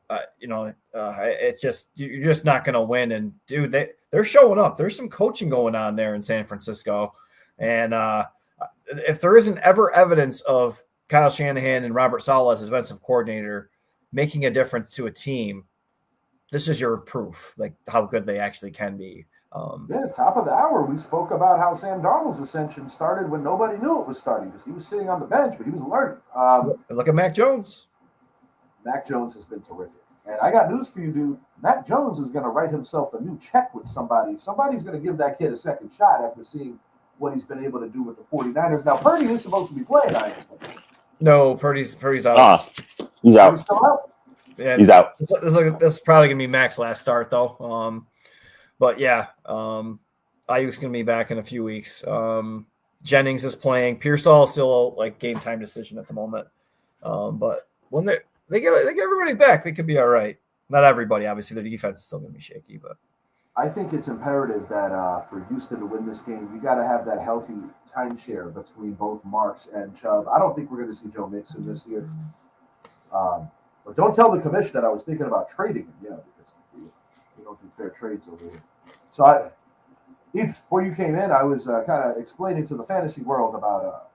It's just you're just not going to win. And dude, they're showing up. There's some coaching going on there in San Francisco, and if there isn't ever evidence of Kyle Shanahan and Robert Saleh as defensive coordinator making a difference to a team, this is your proof, like how good they actually can be. Top of the hour, we spoke about how Sam Darnold's ascension started when nobody knew it was starting because he was sitting on the bench, but he was learning. Look at Mac Jones. Mac Jones has been terrific. And I got news for you, dude. Mac Jones is going to write himself a new check with somebody. Somebody's going to give that kid a second shot after seeing what he's been able to do with the 49ers. Now, Purdy is supposed to be playing, I understand. No, Purdy's out. He's out. He's still out? Yeah, he's out. This is probably going to be Mac's last start, though. But, yeah, Ayuk's going to be back in a few weeks. Jennings is playing. Pearsall is still a game time decision at the moment. But when they get everybody back, they could be all right. Not everybody, obviously. Their defense is still going to be shaky, but I think it's imperative that for Houston to win this game, you got to have that healthy timeshare between both Marks and Chubb. I don't think we're going to see Joe Mixon this year. But don't tell the commission that I was thinking about trading him, because we don't do fair trades over here. So before you came in, I was kind of explaining to the fantasy world about,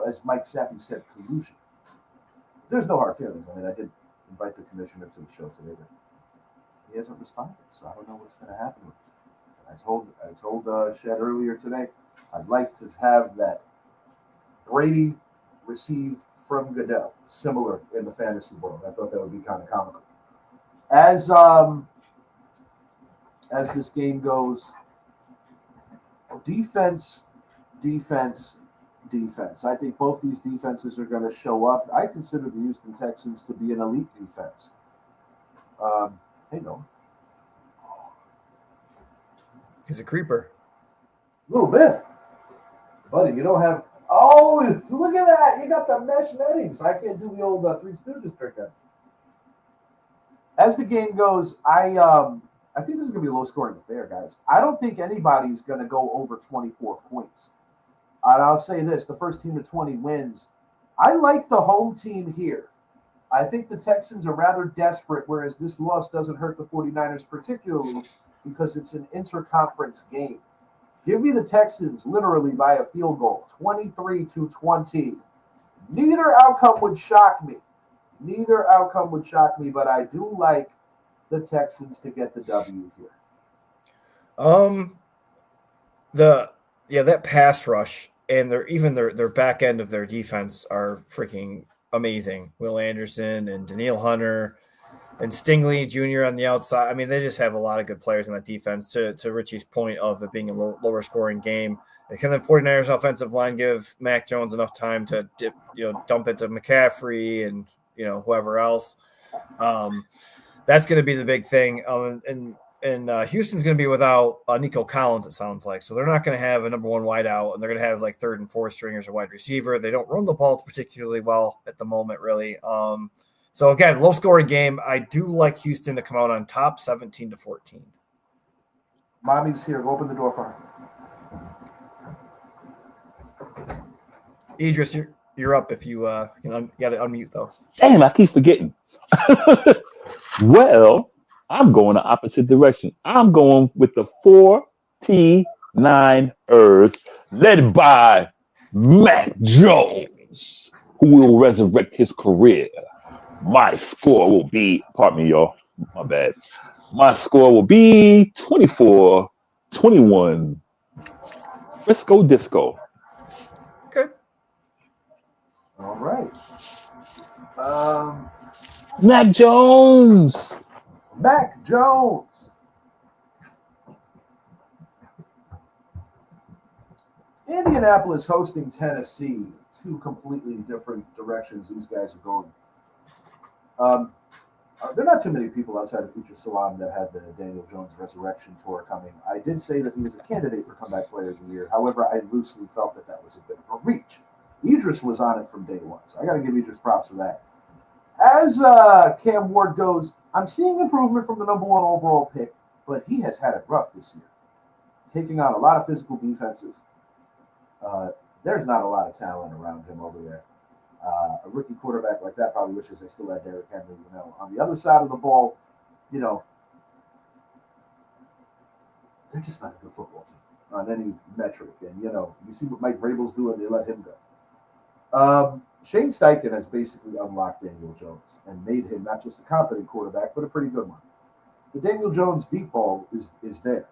as Mike Sappy said, collusion. There's no hard feelings. I mean, I did invite the commissioner to the show today, but he hasn't responded, so I don't know what's going to happen with him. I told Shed earlier today, I'd like to have that Brady receive from Goodell, similar in the fantasy world. I thought that would be kind of comical. As this game goes, defense. I think both these defenses are going to show up. I consider the Houston Texans to be an elite defense. Hey, no. he's a creeper. A little bit. Buddy, you don't have... Oh, look at that. You got the mesh netting, so I can't do the old Three Stooges trick then. As the game goes, I think this is going to be a low-scoring affair, guys. I don't think anybody's going to go over 24 points. And I'll say this, the first team to 20 wins. I like the home team here. I think the Texans are rather desperate, whereas this loss doesn't hurt the 49ers particularly because it's an interconference game. Give me the Texans literally by a field goal, 23-20. Neither outcome would shock me. But I do like the Texans to get the W here. That pass rush and their back end of their defense are freaking amazing. Will Anderson and Danielle Hunter and Stingley Jr. on the outside. I mean, they just have a lot of good players in that defense. To Richie's point of it being a lower scoring game, can the 49ers offensive line give Mac Jones enough time to dump it to McCaffrey and whoever else? That's going to be the big thing. And Houston's going to be without Nico Collins, it sounds like. So they're not going to have a number one wide out, and they're going to have like third and fourth stringers or wide receiver. They don't run the ball particularly well at the moment, really. So again, low scoring game. I do like Houston to come out on top, 17-14. Mommy's here. Go open the door for her. Idris, you're up if you got to unmute though. Damn, I keep forgetting. Well, I'm going the opposite direction. I'm going with the 49ers, led by Mac Jones, who will resurrect his career. My score will be, pardon me, y'all. My bad. My score will be 24-21. Frisco Disco. Okay. All right. Mac Jones. Indianapolis hosting Tennessee. Two completely different directions these guys are going. There are not too many people outside of Idris Salam that had the Daniel Jones Resurrection Tour coming. I did say that he was a candidate for Comeback Player of the Year. However, I loosely felt that was a bit of a reach. Idris was on it from day one, so I got to give Idris props for that. As Cam Ward goes, I'm seeing improvement from the number one overall pick, but he has had it rough this year, taking on a lot of physical defenses. There's not a lot of talent around him over there. A rookie quarterback like that probably wishes they still had Derrick Henry. On the other side of the ball, they're just not a good football team on any metric. And you see what Mike Vrabel's doing, they let him go. Shane Steichen has basically unlocked Daniel Jones and made him not just a competent quarterback, but a pretty good one. The Daniel Jones deep ball is there.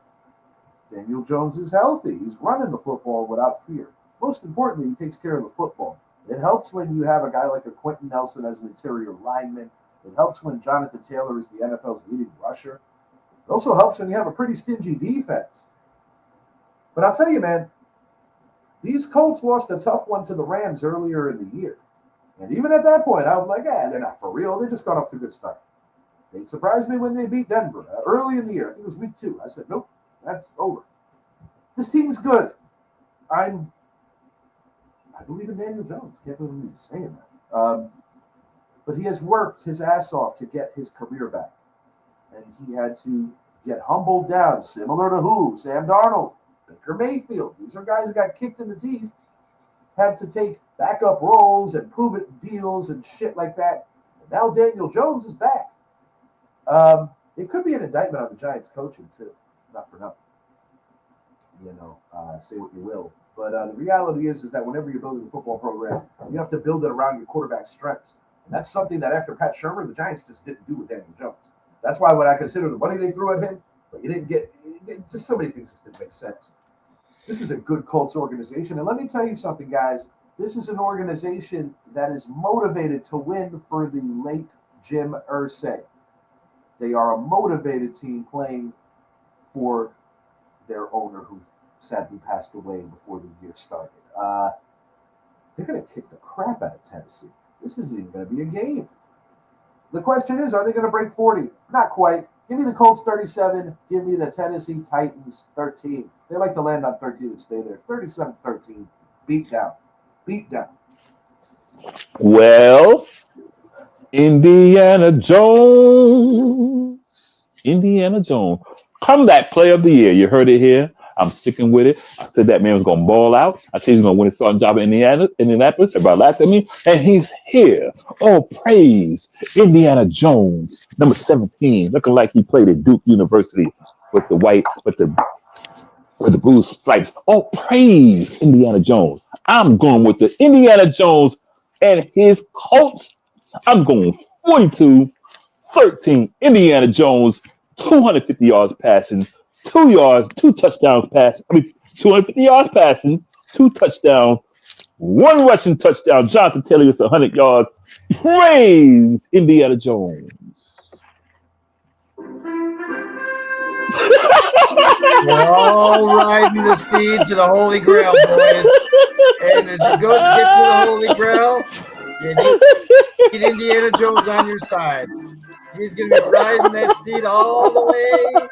Daniel Jones is healthy. He's running the football without fear. Most importantly, he takes care of the football. It helps when you have a guy like a Quentin Nelson as an interior lineman It helps when Jonathan Taylor is the NFL's leading rusher. It also helps when you have a pretty stingy defense. But I'll tell you, man, these Colts lost a tough one to the Rams earlier in the year. And even at that point, I was like, they're not for real. They just got off to a good start. They surprised me when they beat Denver early in the year. I think it was week 2. I said, nope, that's over. This team's good. I believe in Daniel Jones. Can't believe me saying that. But he has worked his ass off to get his career back. And he had to get humbled down, similar to who? Sam Darnold, Baker Mayfield. These are guys that got kicked in the teeth, had to take backup roles and prove it deals and shit like that. And now Daniel Jones is back. It could be an indictment on the Giants coaching too. Not for nothing. Say what you will. But the reality is that whenever you're building a football program, you have to build it around your quarterback's strengths. And that's something that after Pat Shurmur, the Giants just didn't do with Daniel Jones. That's why when I consider the money they threw at him, but you didn't get just so many things just didn't make sense. This is a good Colts organization. And let me tell you something, guys. This is an organization that is motivated to win for the late Jim Irsay. They are a motivated team playing for their owner who sadly passed away before the year started. They're going to kick the crap out of Tennessee. This isn't even going to be a game. The question is, are they going to break 40? Not quite. Give me the Colts 37. Give me the Tennessee Titans 13. They like to land on 13 and stay there. 37-13. Beat down. Well, Indiana Jones. Comeback player of the year. You heard it here. I'm sticking with it. I said that man was going to ball out. I said he's going to win a starting job in Indianapolis. Everybody laughed at me. And he's here. Oh, praise Indiana Jones, number 17, looking like he played at Duke University with the blue stripes. Oh, praise Indiana Jones. I'm going with the Indiana Jones and his Colts. I'm going 42-13. Indiana Jones, 250 yards passing. 2 touchdowns passing. 250 yards passing, 2 touchdowns, 1 rushing touchdown. Jonathan Taylor with 100 yards. Praise Indiana Jones. We're all riding the steed to the Holy Grail, boys. And to get to the Holy Grail, you need Indiana Jones on your side. He's going to be riding that steed all the way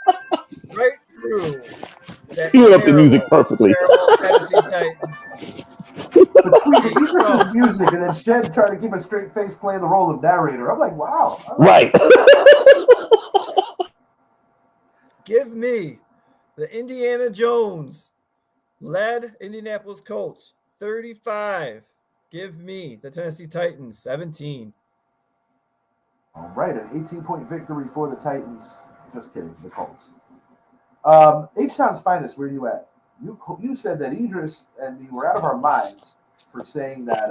right through. You went up the music perfectly. Tennessee Titans. Between Idris's music and then Shed trying to keep a straight face playing the role of narrator, I'm like, wow. Right. Give me the Indiana Jones led Indianapolis Colts 35. Give me the Tennessee Titans 17. All right, an 18-point victory for the Titans. Just kidding, the Colts. H-Town's finest, where are you at? You said that Idris and me were out of our minds for saying that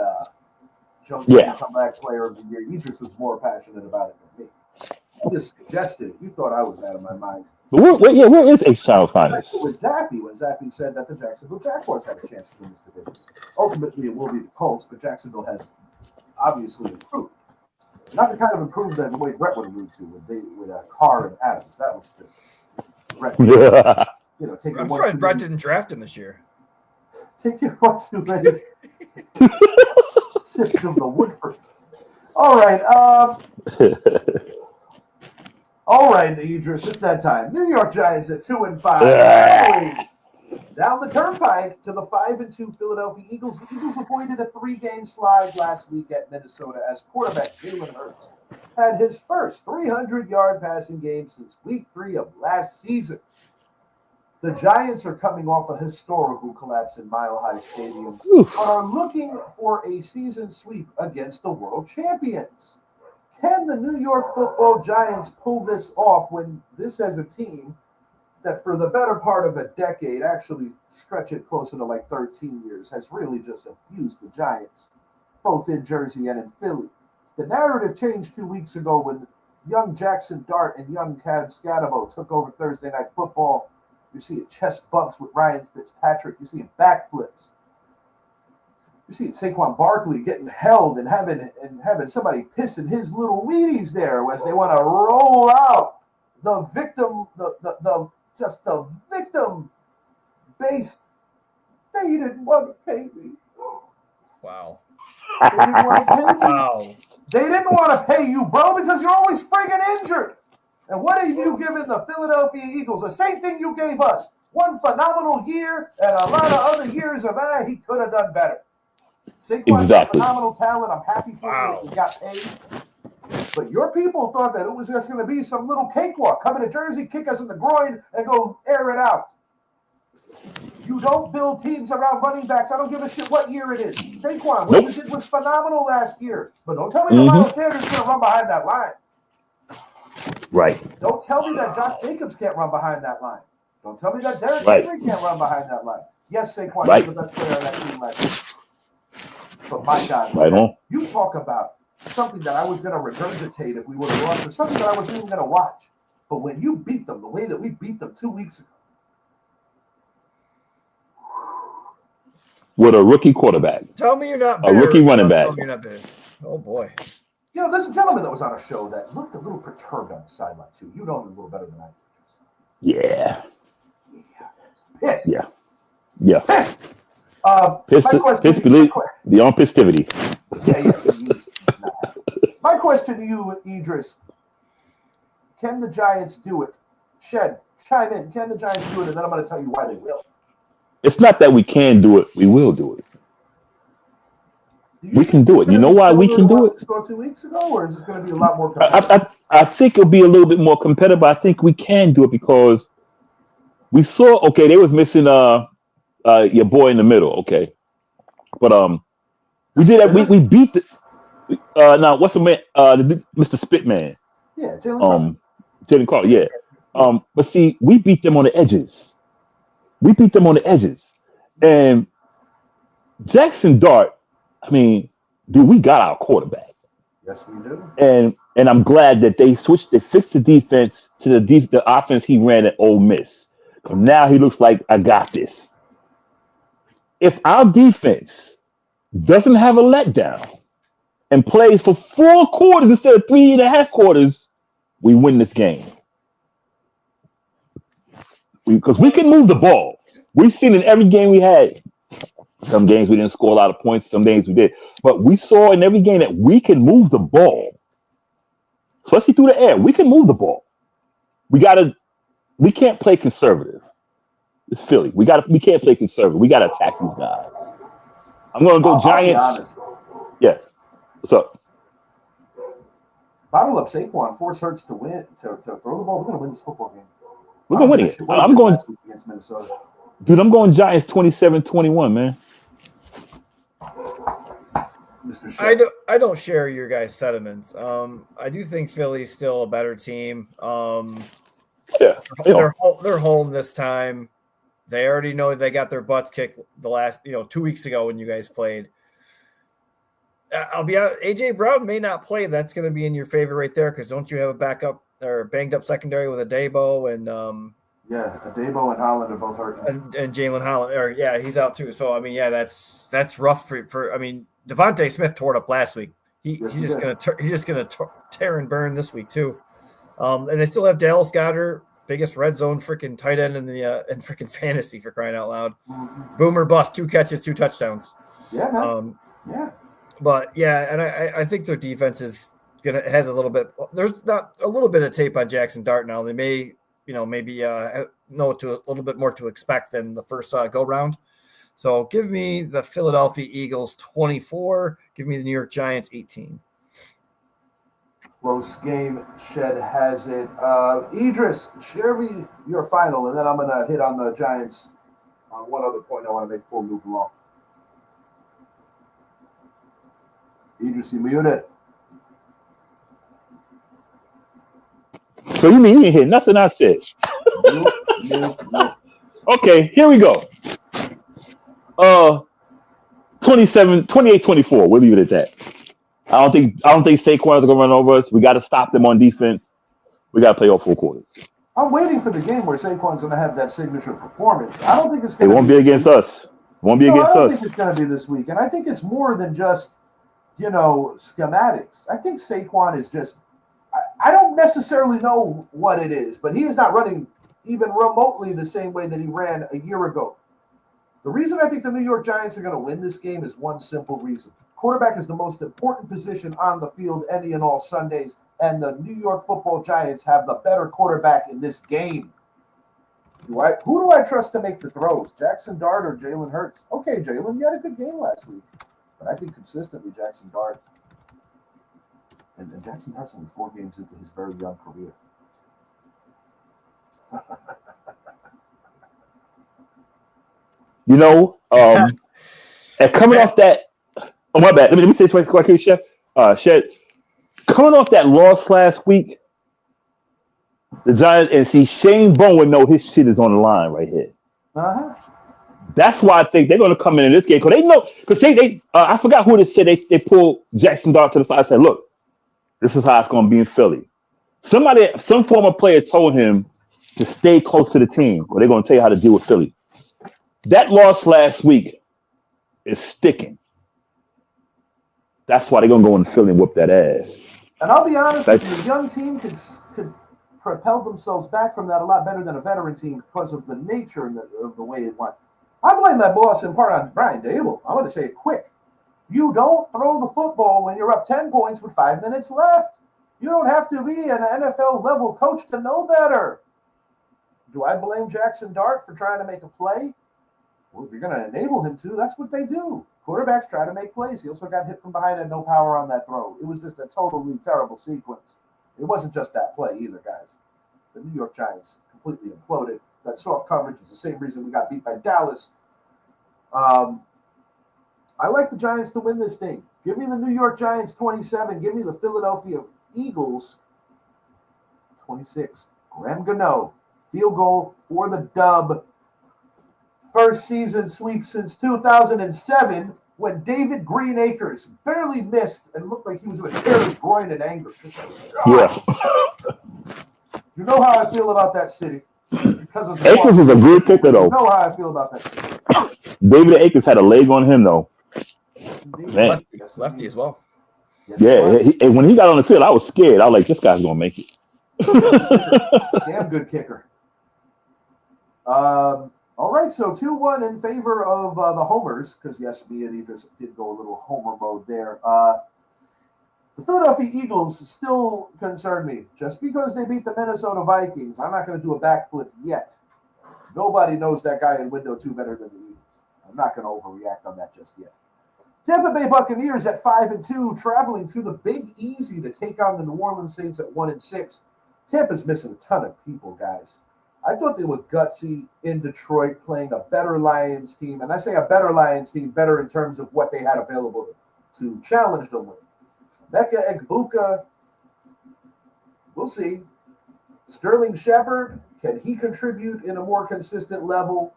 Jones is the comeback player of the year. Idris was more passionate about it than me. You just suggested it. You thought I was out of my mind. Where is H-Town's finest? With Zappy, when Zappy said that the Jacksonville Jaguars had a chance to win this division. Ultimately, it will be the Colts, but Jacksonville has obviously improved. Not the kind of improvement that the way Brett would allude to with Carr and Adams. That was just Brett. Taking I'm surprised Brett didn't draft him this year. Taking one too many sips of the Woodford. All right. All right, Idris, it's that time. New York Giants at 2-5. Down the turnpike to the 5-2 Philadelphia Eagles. The Eagles avoided a 3-game slide last week at Minnesota as quarterback Jalen Hurts had his first 300-yard passing game since week 3 of last season. The Giants are coming off a historical collapse in Mile High Stadium, but are looking for a season sweep against the world champions. Can the New York Football Giants pull this off when this as a team that for the better part of a decade, actually stretch it closer to like 13 years, has really just abused the Giants, both in Jersey and in Philly? The narrative changed 2 weeks ago when young Jackson Dart and young Cam Scatabo took over Thursday Night Football. You're seeing chest bumps with Ryan Fitzpatrick. You're seeing backflips. You see Saquon Barkley getting held and having somebody pissing his little weenies there as they want to roll out the victim, the victim based. They didn't want to pay me. Wow. They didn't want to pay me. Wow. They didn't want to pay you, bro, because you're always friggin' injured. And what have you given the Philadelphia Eagles? The same thing you gave us. One phenomenal year and a lot of other years of, he could have done better. Saquon's Exactly. a phenomenal talent. I'm happy for him that he got paid. But your people thought that it was just going to be some little cakewalk. Come into Jersey, kick us in the groin, and go air it out. You don't build teams around running backs. I don't give a shit what year it is. Saquon, what you did was phenomenal last year. But don't tell me that Miles Sanders is going to run behind that line. Right. Don't tell me that Josh Jacobs can't run behind that line. Don't tell me that Derrick Henry can't run behind that line. Yes, Saquon is the best player on that team last year. But my God, you talk about something that I was going to regurgitate if we would have lost, or something that I wasn't even going to watch. But when you beat them the way that we beat them 2 weeks ago, with a rookie quarterback. Tell me you're not bitter. A rookie running back. Tell me you're not bitter. Oh boy. You know, there's a gentleman that was on a show that looked a little perturbed on the sideline too. You know him a little better than I do. Yeah. Pissed. Yeah. Yeah. Pissed. The on pistivity. Yeah. My question to you, Idris: can the Giants do it? Chime in. Can the Giants do it? And then I'm going to tell you why they will. It's not that we can do it; we will do it. We can do it. You know why we can do it? 2 weeks ago, or is this going to be a lot more competitive? I think it'll be a little bit more competitive. But I think we can do it because we saw. Okay, they was missing your boy in the middle. Okay, but we did that. We beat the now what's the man? Mr. Spitman. Yeah, Jalen Carter. Yeah. But see, we beat them on the edges. And Jackson Dart. I mean, dude, we got our quarterback. Yes, we do. And I'm glad that they fixed the defense to the offense he ran at Ole Miss. Because now he looks like, I got this. If our defense doesn't have a letdown and plays for 4 quarters instead of 3.5 quarters, we win this game. Because we can move the ball. We've seen in every game we had. Some games we didn't score a lot of points. Some games we did. But we saw in every game that we can move the ball. Especially through the air. We can move the ball. We can't play conservative. It's Philly. We can't play conservative. We gotta attack these guys. I'm gonna go Giants. Yeah. What's up? Bottle up Saquon, force Hurts to win to throw the ball. We're gonna win this football game. We're gonna win it. I'm going against Minnesota. Dude, I'm going Giants 27-21, man. I don't share your guys' sentiments. I do think Philly's still a better team. Yeah, they're home this time. They already know they got their butts kicked the last 2 weeks ago when you guys played. I'll be honest, AJ Brown may not play. That's going to be in your favor right there because don't you have a backup or banged up secondary with Adebo and Adebo and Holland are both hurt. And Jalen Holland, he's out too. So I mean, that's rough for. I mean, Devontae Smith tore it up last week. He's just gonna tear and burn this week too. And they still have Dallas Goedert, biggest red zone freaking tight end in freaking fantasy for crying out loud. Mm-hmm. Boomer bust, 2 catches, 2 touchdowns. Yeah, man. But and I think their defense has a little bit. There's not a little bit of tape on Jackson Dart now. They may. Maybe know a little bit more to expect than the first go round. So give me the Philadelphia Eagles 24. Give me the New York Giants 18. Close game. Shed has it. Idris, share me your final, and then I'm going to hit on the Giants on one other point I want to make before we move along. Idris, you muted. So you mean you didn't hear nothing I said? No. Okay, here we go. 28-24. We'll leave it at that. I don't think Saquon is gonna run over us. We got to stop them on defense. We got to play all 4 quarters. I'm waiting for the game where Saquon's gonna have that signature performance. I don't think it's gonna. It won't be against us. Won't be No, I against don't us. think it's going to be this week. And I think it's more than just, schematics. I think Saquon is just – I don't necessarily know what it is, but he is not running even remotely the same way that he ran a year ago. The reason I think the New York Giants are going to win this game is one simple reason. Quarterback is the most important position on the field any and all Sundays, and the New York Football Giants have the better quarterback in this game. Who do I trust to make the throws? Jackson Dart or Jalen Hurts? Okay, Jalen, you had a good game last week, but I think consistently Jackson Dart. And Jackson Dart's only 4 games into his very young career. And coming off that, oh my bad. Let me say this right here, Chef. Shed, coming off that loss last week, the Giants and see Shane Bowen know his shit is on the line right here. That's why I think they're going to come in this game because they know they I forgot who they said they pulled Jackson Dart to the side and said, "Look, this is how it's going to be in Philly." Some former player told him to stay close to the team, or they're going to tell you how to deal with Philly. That loss last week is sticking. That's why they're going to go in Philly and whoop that ass. And I'll be honest with you, a young team could propel themselves back from that a lot better than a veteran team because of the nature of the way it went. I blame that loss in part on Brian Dable. I want to say it quick. You don't throw the football when you're up 10 points with 5 minutes left. You don't have to be an NFL-level coach to know better. Do I blame Jackson Dart for trying to make a play? Well, if you're going to enable him to, that's what they do. Quarterbacks try to make plays. He also got hit from behind and no power on that throw. It was just a totally terrible sequence. It wasn't just that play either, guys. The New York Giants completely imploded. That soft coverage is the same reason we got beat by Dallas. I like the Giants to win this thing. Give me the New York Giants 27. Give me the Philadelphia Eagles 26. Graham Gano, field goal for the dub. First season sweep since 2007 when David Greenacres barely missed and looked like he was going to tear his groin in anger. Yeah. You know how I feel about that city. Because of Akers is a good kicker, though. You know how I feel about that city. David Akers had a leg on him, though. Yes, Man. Lefty as well. Yes, and when he got on the field, I was scared. I was like, this guy's going to make it. Damn good kicker. All right, so 2-1 in favor of the homers, because, yes, me and Idris did go a little homer mode there. The Philadelphia Eagles still concern me. Just because they beat the Minnesota Vikings, I'm not going to do a backflip yet. Nobody knows that guy in window 2 better than the Eagles. I'm not going to overreact on that just yet. Tampa Bay Buccaneers at 5-2, traveling to the Big Easy to take on the New Orleans Saints at 1-6. Tampa's missing a ton of people, guys. I thought they were gutsy in Detroit, playing a better Lions team. And I say a better Lions team, better in terms of what they had available to challenge them with. Mecca Egbuka, we'll see. Sterling Shepard, can he contribute in a more consistent level?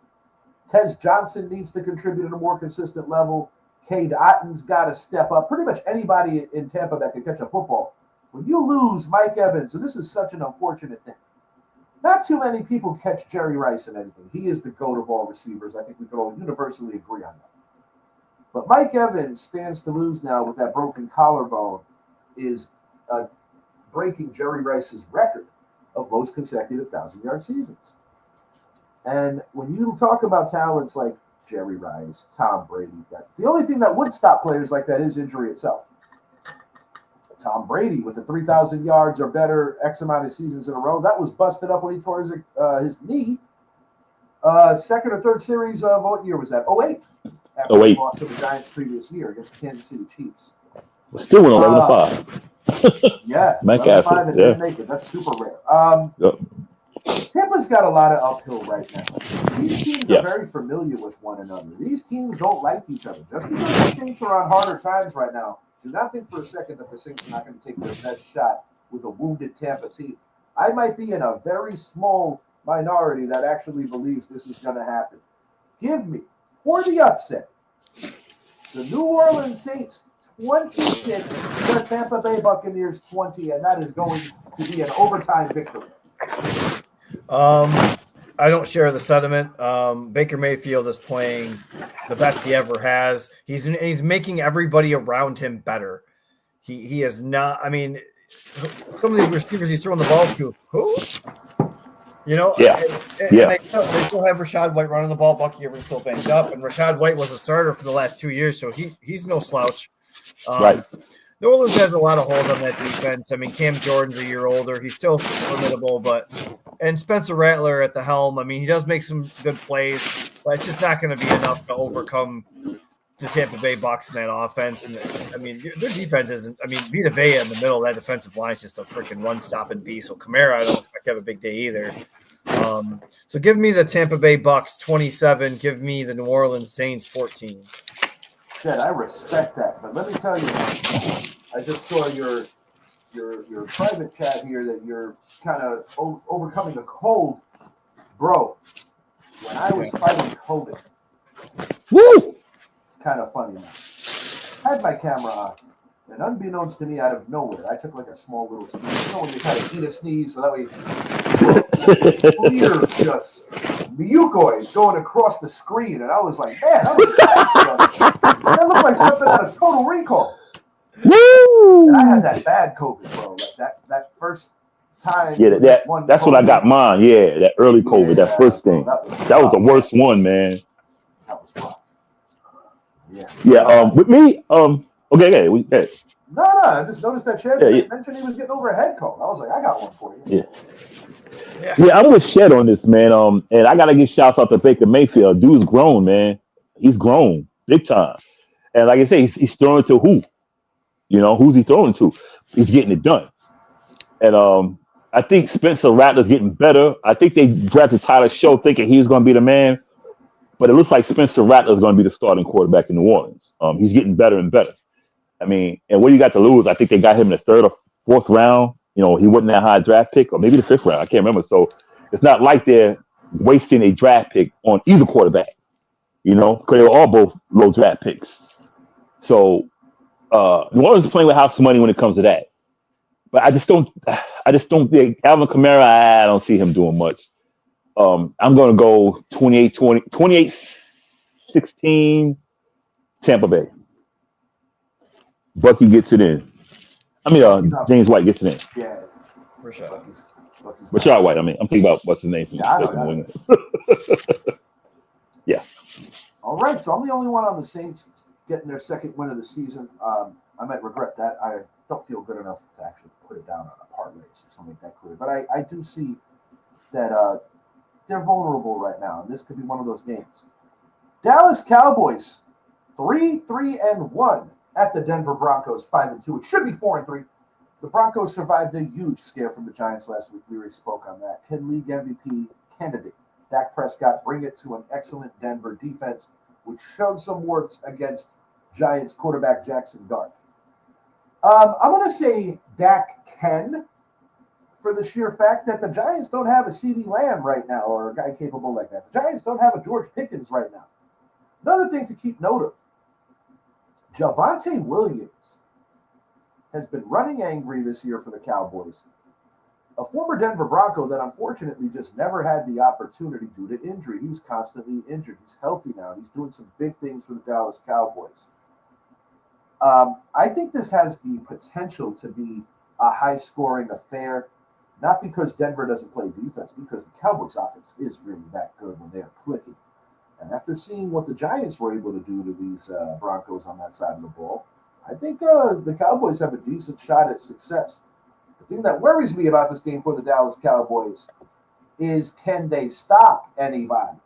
Tez Johnson needs to contribute at a more consistent level. Cade Otton's got to step up. Pretty much anybody in Tampa that can catch a football. When you lose Mike Evans, and this is such an unfortunate thing, not too many people catch Jerry Rice in anything. He is the GOAT of all receivers. I think we could all universally agree on that. But Mike Evans stands to lose now with that broken collarbone, is breaking Jerry Rice's record of most consecutive 1,000-yard seasons. And when you talk about talents like Jerry Rice, Tom Brady, the only thing that would stop players like that is injury itself. Tom Brady with the 3,000 yards or better X amount of seasons in a row, that was busted up when he tore his knee. Second or third series of what year was that? 08. After the loss of the Giants' previous year against the Kansas City Chiefs. Still went 11-5. Yeah, 11-5 and didn't make it. That's super rare. Tampa's got a lot of uphill right now. These teams are very familiar with one another. These teams don't like each other. Just because the Saints are on harder times right now, do not think for a second that the Saints are not going to take their best shot with a wounded Tampa team. I might be in a very small minority that actually believes this is going to happen. Give me, for the upset, the New Orleans Saints 26, the Tampa Bay Buccaneers 20, and that is going to be an overtime victory. I don't share the sentiment. Baker Mayfield is playing the best he ever has. He's making everybody around him better. He is not. I mean, some of these receivers he's throwing the ball to, who? You know, Yeah. and they still have Rashad White running the ball. Bucky Irving's still banged up, and Rashad White was a starter for the last 2 years, so he's no slouch. Right. New Orleans has a lot of holes on that defense. I mean, Cam Jordan's a year older. He's still formidable, and Spencer Rattler at the helm. I mean, he does make some good plays, but it's just not going to be enough to overcome the Tampa Bay Bucs in that offense. And I mean, their defense isn't. I mean, Vita Vea in the middle of that defensive line is just a freaking run-stopping beast. So Kamara, I don't expect to have a big day either. So give me the Tampa Bay Bucs 27. Give me the New Orleans Saints 14. Shit, I respect that, but let me tell you, I just saw your private chat here that you're kind of overcoming a cold, bro. When I was fighting COVID, Woo! it's kind of funny now. I had my camera on, and unbeknownst to me, out of nowhere, I took like a small little sneeze. You know when you kind of eat a sneeze, so that way, clear, just mucoid going across the screen, and I was like, man, that was bad. That looked like something out of Total Recall. Woo! And I had that bad COVID, bro. Like that first time. Yeah, that's when I got mine. Yeah, that early COVID, that first thing. That was the worst one, man. That was rough. Yeah. Yeah. With me, okay. No. I just noticed that Shed mentioned he was getting over a head cold. I was like, I got one for you. Yeah, I'm with Shed on this, man. And I gotta give shouts out to Baker Mayfield. Dude's grown, man. He's grown big time. And like I say, he's throwing to who? You know, who's he throwing to? He's getting it done. And I think Spencer Rattler's getting better. I think they drafted Tyler Show thinking he was going to be the man, but it looks like Spencer Rattler's going to be the starting quarterback in New Orleans. He's getting better and better. I mean, and what do you got to lose? I think they got him in the 3rd or 4th round. You know, he wasn't that high draft pick, or maybe the 5th round. I can't remember. So it's not like they're wasting a draft pick on either quarterback, you know, because they were all both low draft picks. So New Orleans is playing with house money when it comes to that. But I just don't think Alvin Kamara, I don't see him doing much. I'm going to go 28-16 Tampa Bay. Bucky gets it in. I mean, James White gets it in. Yeah. Rashad White. I mean, I'm thinking about what's his name. Yeah. All right, so I'm the only one on the Saints getting their second win of the season. I might regret that. I don't feel good enough to actually put it down on a parlay, so I'll make that clear. But I do see that they're vulnerable right now, and this could be one of those games. Dallas Cowboys, 3-1 at the Denver Broncos, 5-2. It should be 4-3. The Broncos survived a huge scare from the Giants last week. We already spoke on that. Can league MVP candidate Dak Prescott bring it to an excellent Denver defense, which showed some warts against Giants quarterback Jackson Dart? I'm going to say Dak can, for the sheer fact that the Giants don't have a CeeDee Lamb right now, or a guy capable like that. The Giants don't have a George Pickens right now. Another thing to keep note of, Javonte Williams has been running angry this year for the Cowboys. A former Denver Bronco that unfortunately just never had the opportunity due to injury. He was constantly injured. He's healthy now, and he's doing some big things for the Dallas Cowboys. I think this has the potential to be a high-scoring affair, not because Denver doesn't play defense, because the Cowboys' offense is really that good when they're clicking. And after seeing what the Giants were able to do to these Broncos on that side of the ball, I think the Cowboys have a decent shot at success. The thing that worries me about this game for the Dallas Cowboys is, can they stop anybody?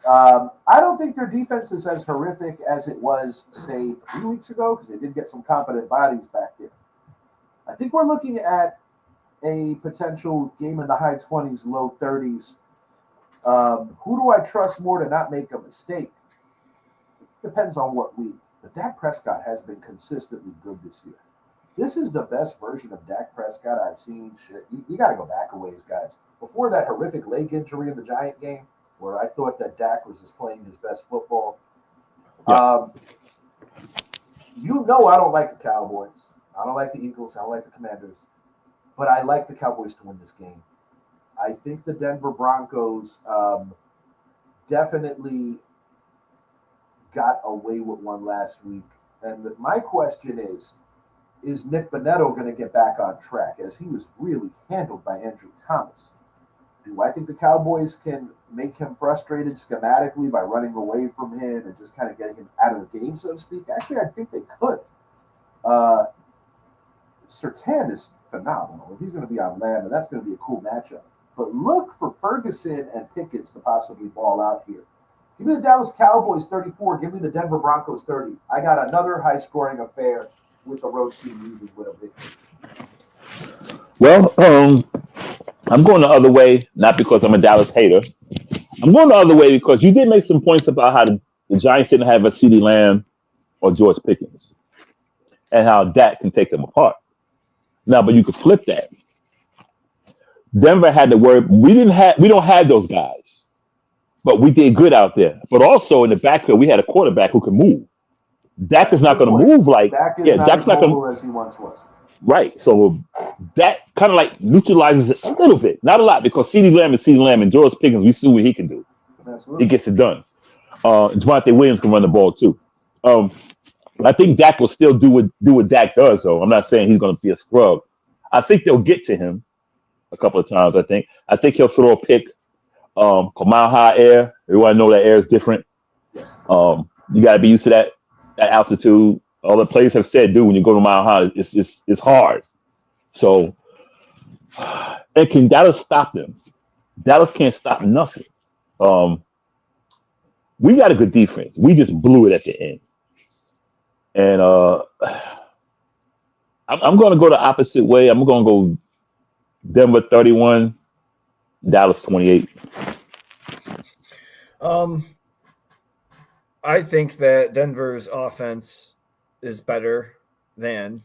I don't think their defense is as horrific as it was, say, 3 weeks ago, because they did get some competent bodies back there. I think we're looking at a potential game in the high 20s, low 30s. Who do I trust more to not make a mistake? Depends on what week. But Dak Prescott has been consistently good this year. This is the best version of Dak Prescott I've seen. Shit, you got to go back a ways, guys. Before that horrific leg injury in the Giant game, where I thought that Dak was just playing his best football. Yeah. You know I don't like the Cowboys. I don't like the Eagles. I don't like the Commanders. But I like the Cowboys to win this game. I think the Denver Broncos definitely got away with one last week. And my question is Nick Bonetto going to get back on track, as he was really handled by Andrew Thomas? Do I think the Cowboys can make him frustrated schematically by running away from him and just kind of getting him out of the game, so to speak? Actually, I think they could. Surtain is phenomenal. He's going to be on Lamb, and that's going to be a cool matchup. But look for Ferguson and Pickens to possibly ball out here. Give me the Dallas Cowboys 34. Give me the Denver Broncos 30. I got another high-scoring affair with the road team leading with a victory. Well, I'm going the other way, not because I'm a Dallas hater. I'm going the other way because you did make some points about how the Giants didn't have a CeeDee Lamb or George Pickens, and how Dak can take them apart. Now, but you could flip that. Denver had to worry. We don't have those guys, but we did good out there. But also in the backfield, we had a quarterback who could move. Dak is not going to move like Dak's not going to move as he once was. Right. So that kind of like neutralizes it a little bit, not a lot, because CeeDee Lamb is CeeDee Lamb, and George Pickens, we see what he can do. Absolutely. He gets it done. Javonte Williams can run the ball too. I think Dak will still do what Dak does, though. I'm not saying he's going to be a scrub. I think they'll get to him a couple of times. I think he'll throw a pick, mile high air. Everyone know that air is different. Yes. You got to be used to that altitude. All the players have said, dude, when you go to mile high, it's hard. So, and can Dallas stop them? Dallas can't stop nothing. We got a good defense. We just blew it at the end. And I'm going to go the opposite way. I'm going to go Denver 31, Dallas 28. I think that Denver's offense is better than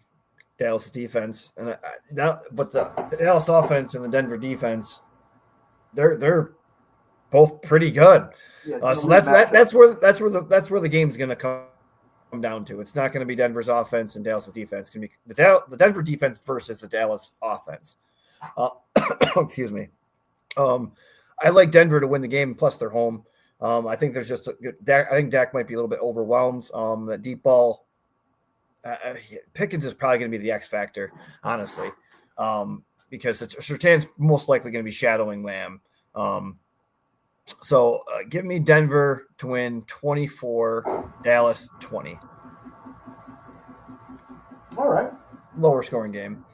Dallas' defense, but the Dallas offense and the Denver defense, they're both pretty good. Yeah, So that's where the game's going to come down to. It's not going to be Denver's offense and Dallas' defense. It's going to be the Denver defense versus the Dallas offense. Excuse me. I like Denver to win the game, plus they're home. I think there's just I think Dak might be a little bit overwhelmed. That deep ball. Pickens is probably going to be the X factor, honestly, because Surtain's most likely going to be shadowing Lamb. So give me Denver to win 24, Dallas 20. All right. Lower scoring game.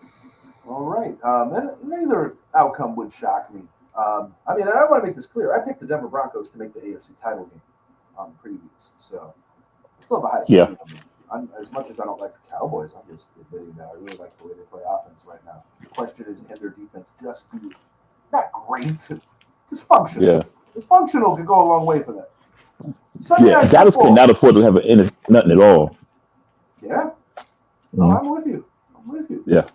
All right. And neither outcome would shock me. I want to make this clear. I picked the Denver Broncos to make the AFC title game on the previous. So I still have a high opinion of them. As much as I don't like the Cowboys, I'm just admitting that I really like the way they play offense right now. The question is, can their defense just be not great, dysfunctional? Yeah. Dysfunctional could go a long way for them. Dallas cannot afford to have nothing at all. Yeah? Mm-hmm. I'm with you. Yeah.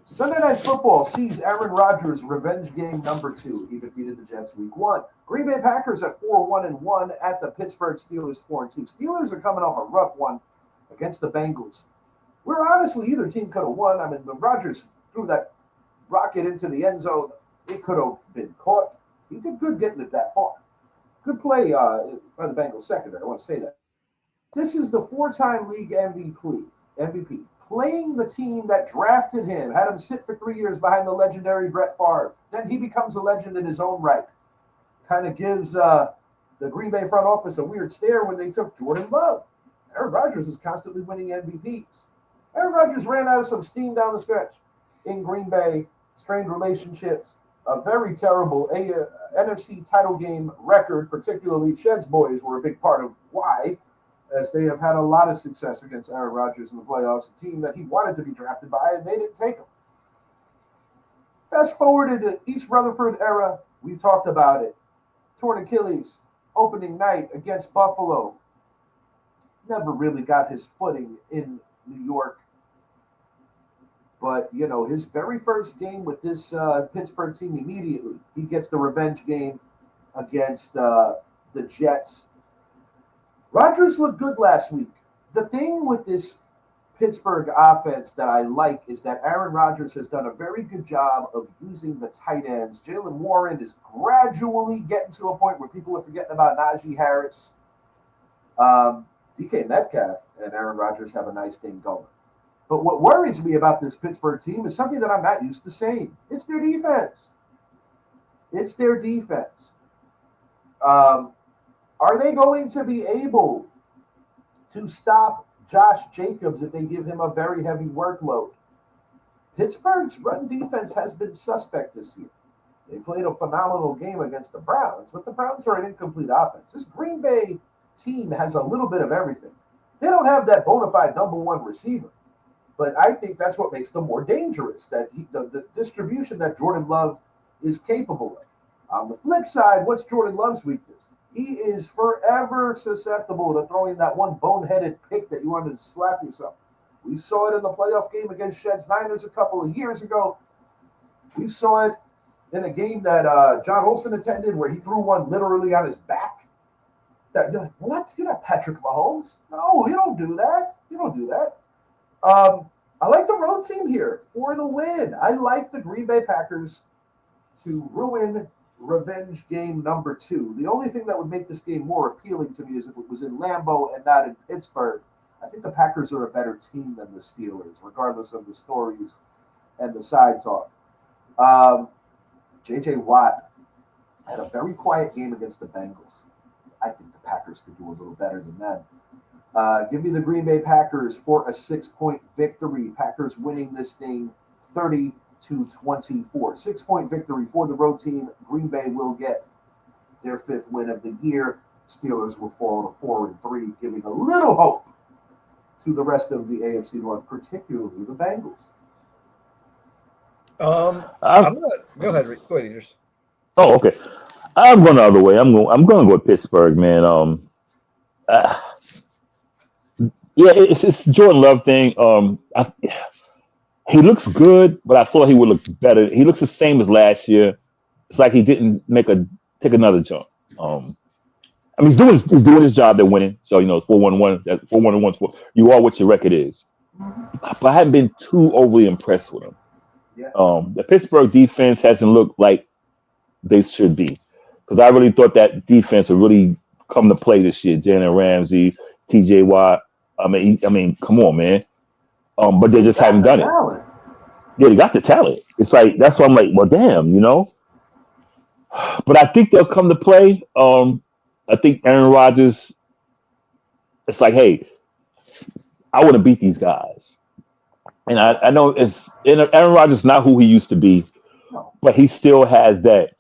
Sunday Night Football sees Aaron Rodgers' revenge game number 2. He defeated the Jets week 1. Green Bay Packers at 4-1-1 at the Pittsburgh Steelers 4-2. Steelers are coming off a rough one against the Bengals. Where honestly either team could have won. I mean, when Rodgers threw that rocket into the end zone, it could have been caught. He did good getting it that far. Good play by the Bengals secondary. I want to say that. This is the 4-time league MVP, playing the team that drafted him, had him sit for 3 years behind the legendary Brett Favre. Then he becomes a legend in his own right. Kind of gives the Green Bay front office a weird stare when they took Jordan Love. Aaron Rodgers is constantly winning MVPs. Aaron Rodgers ran out of some steam down the stretch in Green Bay, strained relationships, a very terrible NFC title game record, particularly Shed's boys were a big part of why, as they have had a lot of success against Aaron Rodgers in the playoffs, a team that he wanted to be drafted by, and they didn't take him. Fast forward to the East Rutherford era, we talked about it. Torn Achilles, opening night against Buffalo. Never really got his footing in New York. But, his very first game with this Pittsburgh team immediately, he gets the revenge game against the Jets. Rodgers looked good last week. The thing with this Pittsburgh offense that I like is that Aaron Rodgers has done a very good job of using the tight ends. Jalen Warren is gradually getting to a point where people are forgetting about Najee Harris. DK Metcalf and Aaron Rodgers have a nice thing going. But what worries me about this Pittsburgh team is something that I'm not used to saying. It's their defense. It's their defense. Are they going to be able to stop Josh Jacobs if they give him a very heavy workload? Pittsburgh's run defense has been suspect this year. They played a phenomenal game against the Browns, but the Browns are an incomplete offense. This Green Bay team has a little bit of everything. They don't have that bona fide number one receiver, but I think that's what makes them more dangerous, that the distribution that Jordan Love is capable of. On the flip side, what's Jordan Love's weakness? He is forever susceptible to throwing that one boneheaded pick that you wanted to slap yourself. We saw it in the playoff game against Sheds Niners a couple of years ago. We saw it in a game that John Olsen attended where he threw one literally on his back. That you're like, what? You're not Patrick Mahomes. No, you don't do that. You don't do that. I like the road team here for the win. I like the Green Bay Packers to ruin revenge game number 2. The only thing that would make this game more appealing to me is if it was in Lambeau and not in Pittsburgh. I think the Packers are a better team than the Steelers, regardless of the stories and the side talk. J.J. Watt had a very quiet game against the Bengals. I think the Packers could do a little better than them. Give me the Green Bay Packers for a 6-point victory. Packers winning this thing 30-24. 6-point victory for the road team. Green Bay will get their 5th win of the year. Steelers will fall to 4-3, giving a little hope to the rest of the AFC North, particularly the Bengals. Go ahead, Idris. Oh, okay. I'm going the other way. I'm going to go with Pittsburgh, man. Yeah, it's Jordan Love thing. He looks good, but I thought he would look better. He looks the same as last year. It's like he didn't take another jump. I mean, he's doing his job. They're winning, so 4-1-1. That's 4-1-1. You are what your record is. But I haven't been too overly impressed with him. Yeah. The Pittsburgh defense hasn't looked like they should be, because I really thought that defense would really come to play this year. Jalen Ramsey, T.J. Watt. I mean, come on, man. But they just haven't done it. Yeah, they got the talent. It's like, that's why I'm like, well, damn, But I think they'll come to play. I think Aaron Rodgers, it's like, hey, I want to beat these guys. And I know Aaron Rodgers is not who he used to be, but he still has that.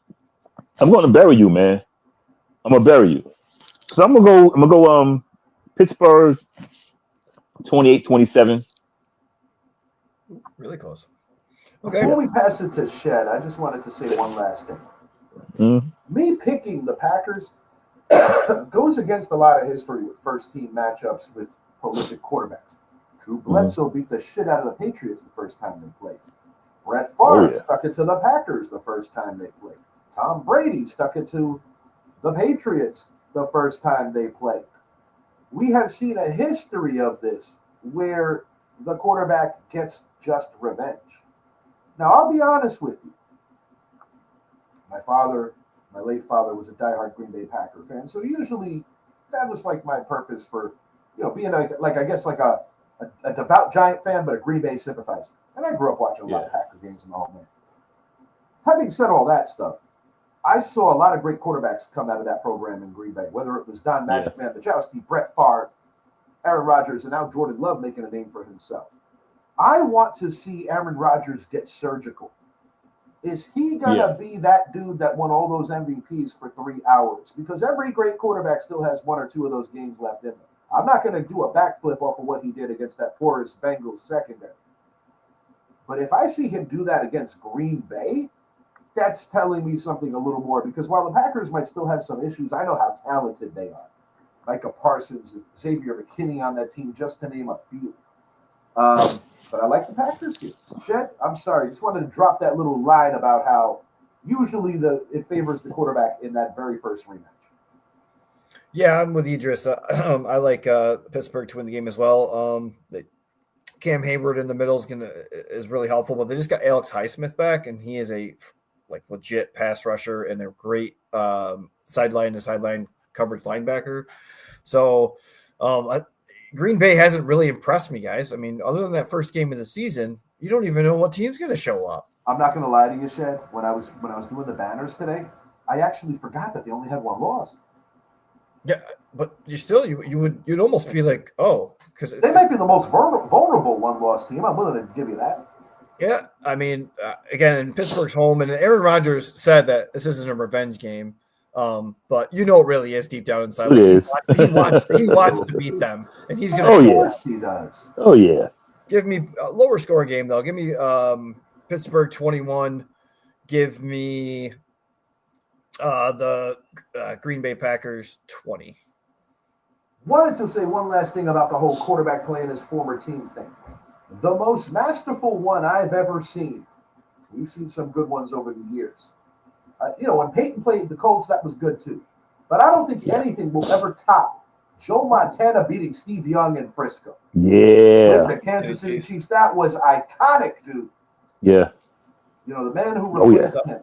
I'm going to bury you, man. I'm going to bury you. So I'm going to go Pittsburgh 28-27. Really close. Okay. Before we pass it to Shed, I just wanted to say one last thing. Me picking the Packers goes against a lot of history with first-team matchups with prolific quarterbacks. Drew Bledsoe beat the shit out of the Patriots the first time they played. Brett Favre stuck it to the Packers the first time they played. Tom Brady stuck it to the Patriots the first time they played. We have seen a history of this where the quarterback gets just revenge. Now, I'll be honest with you. My late father was a diehard Green Bay Packer fan, so usually that was like my purpose for, being a devout Giant fan, but a Green Bay sympathizer. And I grew up watching a lot of Packer games in the home, man. Having said all that stuff, I saw a lot of great quarterbacks come out of that program in Green Bay, whether it was Don Magic Man Majowski, Brett Favre, Aaron Rodgers, and now Jordan Love making a name for himself. I want to see Aaron Rodgers get surgical. Is he going to be that dude that won all those MVPs for 3 hours? Because every great quarterback still has 1 or 2 of those games left in them. I'm not going to do a backflip off of what he did against that porous Bengals secondary. But if I see him do that against Green Bay, that's telling me something a little more, because while the Packers might still have some issues, I know how talented they are. Micah Parsons and Xavier McKinney on that team, just to name a few. But I like the Packers here. Shed, I'm sorry. Just wanted to drop that little line about how usually it favors the quarterback in that very first rematch. Yeah, I'm with Idris. I like Pittsburgh to win the game as well. Cam Hayward in the middle is really helpful, but they just got Alex Highsmith back, and he is a legit pass rusher and a great sideline to sideline coverage linebacker. So Green Bay hasn't really impressed me, guys. I mean, other than that first game of the season, you don't even know what team's going to show up. I'm not going to lie to you, Shed. When I was doing the banners today, I actually forgot that they only had one loss. Yeah, but you'd almost be like, oh, because they might be the most vulnerable one-loss team. I'm willing to give you that. Yeah, I mean, again, Pittsburgh's home, and Aaron Rodgers said that this isn't a revenge game, but it really is deep down inside. It is. He wants to beat them, and he's going to. Oh yeah, he does. Oh yeah. Give me a lower scoring game though. Give me Pittsburgh 21. Give me the Green Bay Packers 20. Wanted to say one last thing about the whole quarterback playing his former team thing. The most masterful one I've ever seen. We've seen some good ones over the years. When Peyton played the Colts, that was good too. But I don't think anything will ever top Joe Montana beating Steve Young in Frisco. Yeah. With the Kansas City Chiefs. That was iconic, dude. Yeah. The man who replaced him.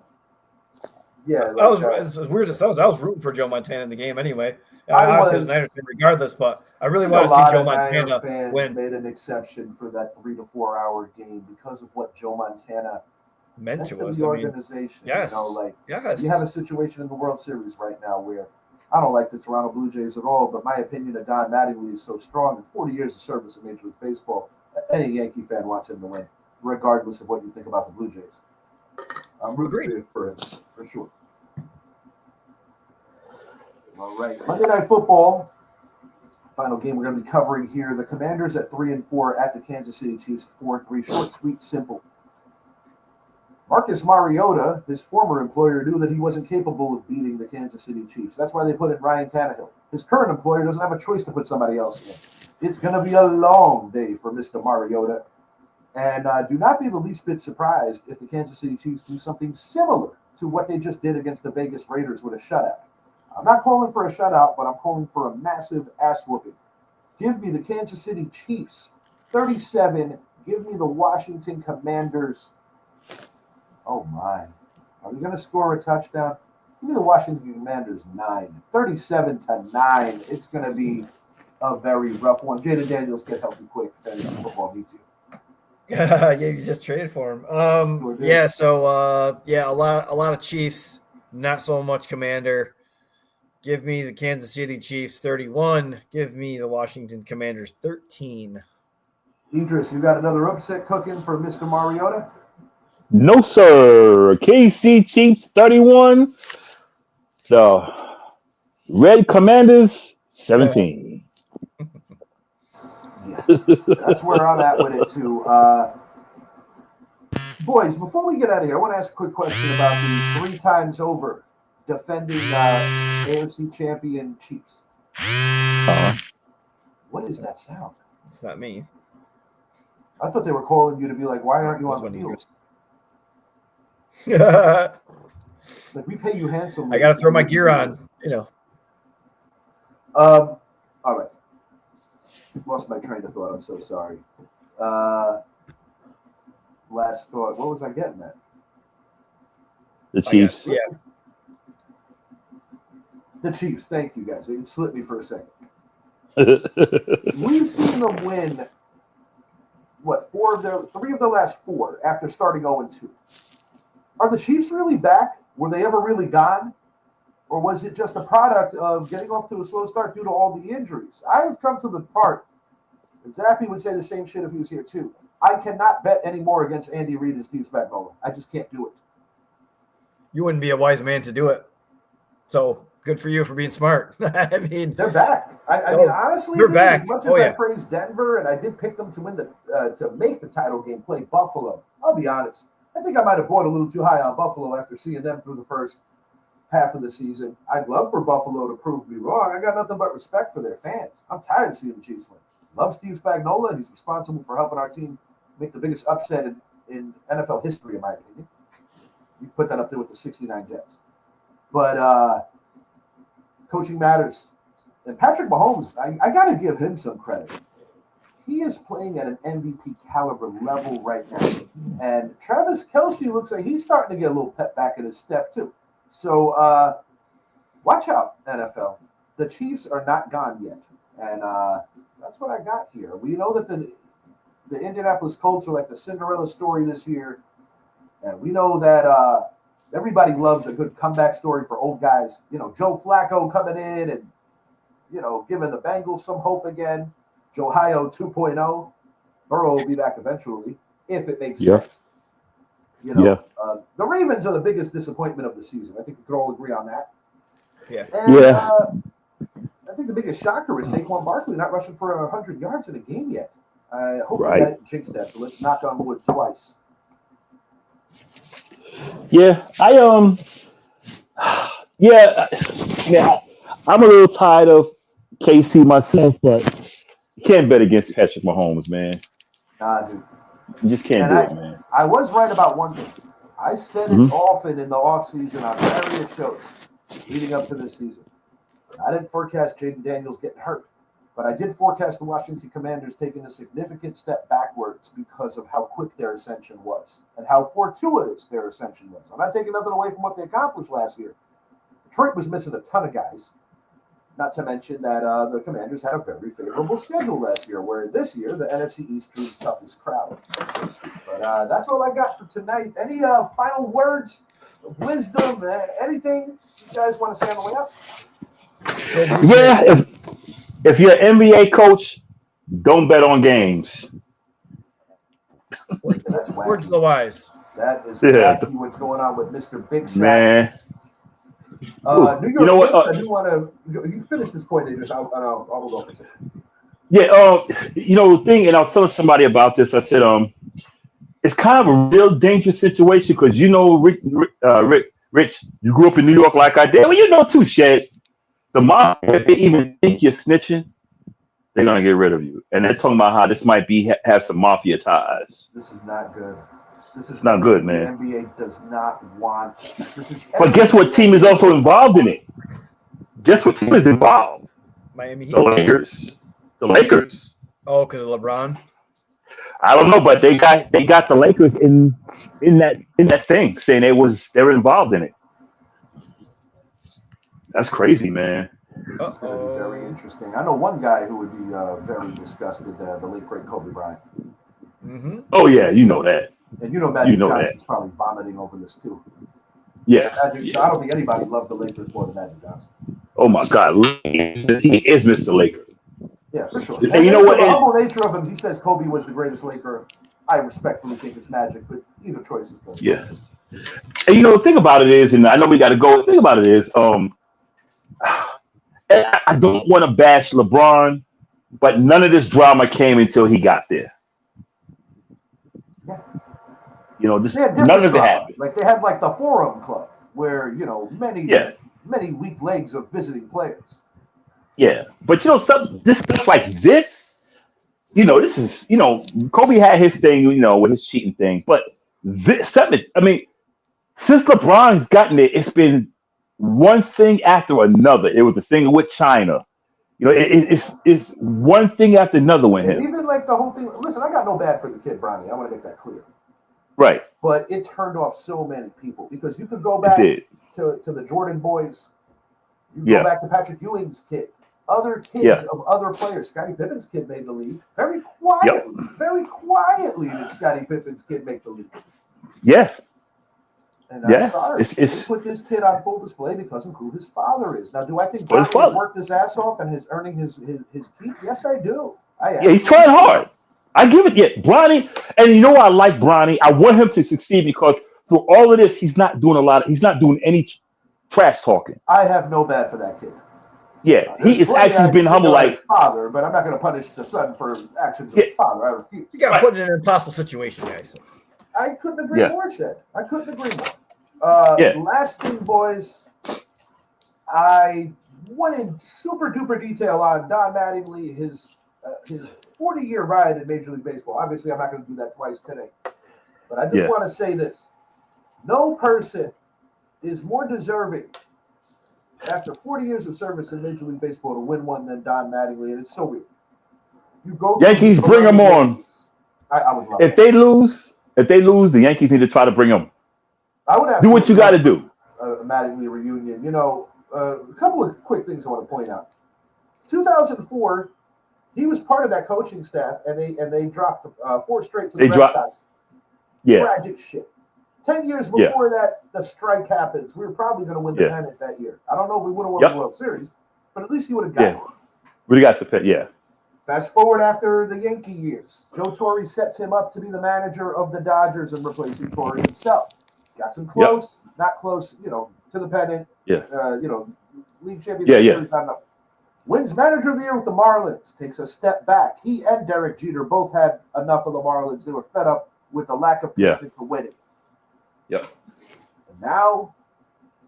Yeah. That was as weird as it sounds. I was rooting for Joe Montana in the game anyway. I was regardless, but I really want to see Joe Montana win. Made an exception for that 3 to 4 hour game because of what Joe Montana meant to us. The organization. Yes. You have a situation in the World Series right now where I don't like the Toronto Blue Jays at all, but my opinion of Don Mattingly is so strong. In 40 years of service in Major League Baseball, any Yankee fan wants him to win, regardless of what you think about the Blue Jays. I'm rooting for him, for sure. All right, Monday Night Football. Final game we're going to be covering here. The Commanders at 3-4 at the Kansas City Chiefs 4-3. Short, sweet, simple. Marcus Mariota, his former employer, knew that he wasn't capable of beating the Kansas City Chiefs. That's why they put in Ryan Tannehill. His current employer doesn't have a choice to put somebody else in. It's going to be a long day for Mr. Mariota. And do not be the least bit surprised if the Kansas City Chiefs do something similar to what they just did against the Vegas Raiders with a shutout. I'm not calling for a shutout, but I'm calling for a massive ass whooping. Give me the Kansas City Chiefs 37. Give me the Washington Commanders. Oh my. Are they going to score a touchdown? Give me the Washington Commanders 9. 37-9. It's going to be a very rough one. Jaden Daniels, get healthy quick. Fantasy football needs you. Yeah, you just traded for him. A lot of Chiefs, not so much Commander. Give me the Kansas City Chiefs 31. Give me the Washington Commanders 13. Idris, you got another upset cooking for Mr. Mariota? No, sir. KC Chiefs 31. The Red Commanders 17. Yeah, that's where I'm at with it too. Boys, before we get out of here, I want to ask a quick question about the 3 times over defending AFC champion Chiefs. What is that sound? It's not me. I thought they were calling you to be like, why aren't you on the field? Like, we pay you handsomely. I got to throw my gear on, All right. Lost my train of thought. I'm so sorry. Last thought. What was I getting at? The Chiefs. The Chiefs. Thank you, guys. It slipped me for a second. We've seen them win, 3 of their last 4 after starting 0-2. Are the Chiefs really back? Were they ever really gone? Or was it just a product of getting off to a slow start due to all the injuries? I have come to the part, and Zappy would say the same shit if he was here too. I cannot bet anymore against Andy Reid and Steve Spagnuolo. I just can't do it. You wouldn't be a wise man to do it. So good for you for being smart. I mean, they're back. I mean, honestly, they're back. As much as I praised Denver and I did pick them to win to make the title game, play Buffalo. I'll be honest. I think I might have bought a little too high on Buffalo after seeing them through the first half of the season. I'd love for Buffalo to prove me wrong. I got nothing but respect for their fans. I'm tired of seeing the Chiefs win. Love Steve Spagnuolo. He's responsible for helping our team make the biggest upset in NFL history, in my opinion. You put that up there with the 69 Jets. But coaching matters. And Patrick Mahomes, I got to give him some credit. he is playing at an MVP caliber level right now. And Travis Kelce looks like he's starting to get a little pep back in his step, too. So watch out, NFL. The Chiefs are not gone yet. And that's what I got here. We know that the Indianapolis Colts are like the Cinderella story this year. And we know that everybody loves a good comeback story for old guys. You know, Joe Flacco coming in and, you know, giving the Bengals some hope again. Joe Ohio 2.0. Burrow will be back eventually, if it makes sense. You know, the Ravens are the biggest disappointment of the season. I think we could all agree on that. Yeah. And, I think the biggest shocker is Saquon Barkley not rushing for 100 yards in a game yet. Hopefully I didn't jinx that, so let's knock on wood twice. Yeah, I'm a little tired of KC myself, but you can't bet against Patrick Mahomes, man. Nah, dude. You just can't do it, man. I was right about one thing. I said it often in the offseason on various shows leading up to this season. I didn't forecast Jaden Daniels getting hurt, but I did forecast the Washington Commanders taking a significant step backwards because of how quick their ascension was and how fortuitous their ascension was. I'm not taking nothing away from what they accomplished last year. Detroit was missing a ton of guys, not to mention that the Commanders had a very favorable schedule last year, where this year the NFC East drew the toughest crowd, so to speak. But that's all I got for tonight. Any final words, wisdom, anything you guys want to say on the way up? Yeah, if you're an NBA coach, don't bet on games. That's Words of the wise. That is exactly what's going on with Mr. Big Shot. Man. New York You know what? Knicks, I do want to. You finish this point, Idris. I'll go for a second. Yeah, the thing, and I was telling somebody about this. I said, it's kind of a real dangerous situation because Rich, you grew up in New York like I did. Well, you know too, Shed. The mafia, if they even think you're snitching, they're gonna get rid of you. And they're talking about how this might have some mafia ties. This is not good. This is not good, man. The NBA does not want. But guess what team is also involved in it? Guess what team is involved? Miami Heat. The Lakers. Oh, because of LeBron. I don't know, but they got the Lakers in that thing, saying they were involved in it. That's crazy, man. This is going to be very interesting. I know one guy who would be very disgusted, the late great Kobe Bryant. Mm-hmm. Oh yeah, you know that. And Magic Johnson's probably vomiting over this too. Yeah. I don't think anybody loved the Lakers more than Magic Johnson. Oh my God, he is Mr. Laker. Yeah, for sure. And you know what? The humble nature of him, he says Kobe was the greatest Laker. I respectfully think it's Magic, but either choice is good. Yeah. And the thing about it is, and I know we got to go. The thing about it is, I don't want to bash LeBron, but none of this drama came until he got there. Yeah. None of it happened. Like they had like the Forum Club, where many weak legs of visiting players. Yeah, but this stuff like this, this is Kobe had his thing, with his cheating thing, but since LeBron's gotten it, it's been one thing after another. It was the thing with China. It's one thing after another with him. Even like the whole thing. Listen, I got no bad for the kid, Bronny. I want to make that clear. Right. But it turned off so many people because you could go back to the Jordan boys. You go back to Patrick Ewing's kid. Other kids of other players. Scottie Pippen's kid made the league. Very quietly did Scottie Pippen's kid make the league. Yes. And I'm sorry. They put this kid on full display because of who his father is. Now, do I think Bronny has worked his ass off and is earning his keep? Yes, I do. He's trying hard. I give it. Yeah, Bronny. And I like Bronny. I want him to succeed because through all of this, he's not doing any trash talking. I have no bad for that kid. Yeah, he is actually been humble like his father, but I'm not going to punish the son for actions of his father. I refuse. You got put in an impossible situation, guys. I couldn't agree more, Shed. I couldn't agree more. Last thing, boys, I went in super duper detail on Don Mattingly, his 40-year ride in Major League Baseball. Obviously, I'm not going to do that twice today, but I just want to say this: no person is more deserving after 40 years of service in Major League Baseball to win one than Don Mattingly, and it's so weird. You go. Yankees, bring them on. I would love If it. they lose, the Yankees need to try to bring them. I would Do what you got to do. A Mattingly reunion. You know, a couple of quick things I want to point out. 2004, he was part of that coaching staff, and they dropped 4 straight to the Red Sox. Yeah. Tragic shit. 10 years before that, the strike happens. We were probably going to win the pennant that year. I don't know if we would have won the World Series, but at least he would have got it. Would have got the pennant, yeah. Fast forward after the Yankee years. Joe Torre sets him up to be the manager of the Dodgers and replacing Torre himself. Got some close, not close, to the pennant. Yeah. League championship. Yeah. Wins manager of the year with the Marlins. Takes a step back. He and Derek Jeter both had enough of the Marlins. They were fed up with the lack of commitment to winning. Yep. And now,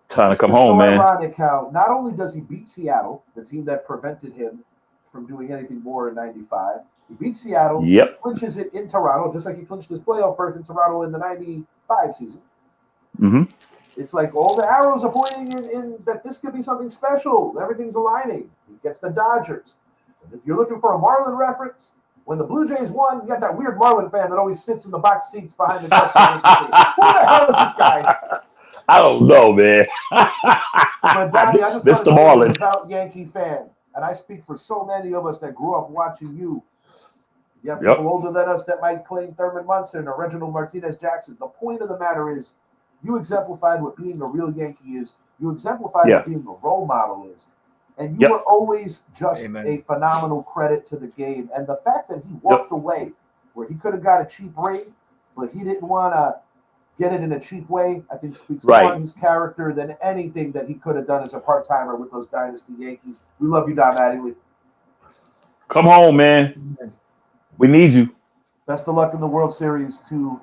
time to come home, man. Ironic how not only does he beat Seattle, the team that prevented him from doing anything more in '95, he beat Seattle. Clinches it in Toronto, just like he clinched his playoff berth in Toronto in the '95 season. Mm-hmm. It's like all the arrows are pointing in that this could be something special. Everything's aligning. He gets the Dodgers. And if you're looking for a Marlin reference, when the Blue Jays won, you got that weird Marlin fan that always sits in the box seats behind the Dutch. Who the hell is this guy? I don't know, man. But Donnie, I just want to say, I'm a devout Yankee fan, and I speak for so many of us that grew up watching you. You have people older than us that might claim Thurman Munson or Reginald Martinez Jackson. The point of the matter is, you exemplified what being a real Yankee is. You exemplified what being a role model is. And you were always just a phenomenal credit to the game. And the fact that he walked away where he could have got a cheap rate, but he didn't want to get it in a cheap way, I think speaks more on his character than anything that he could have done as a part-timer with those Dynasty Yankees. We love you, Don Mattingly. Come home, man. We need you. Best of luck in the World Series to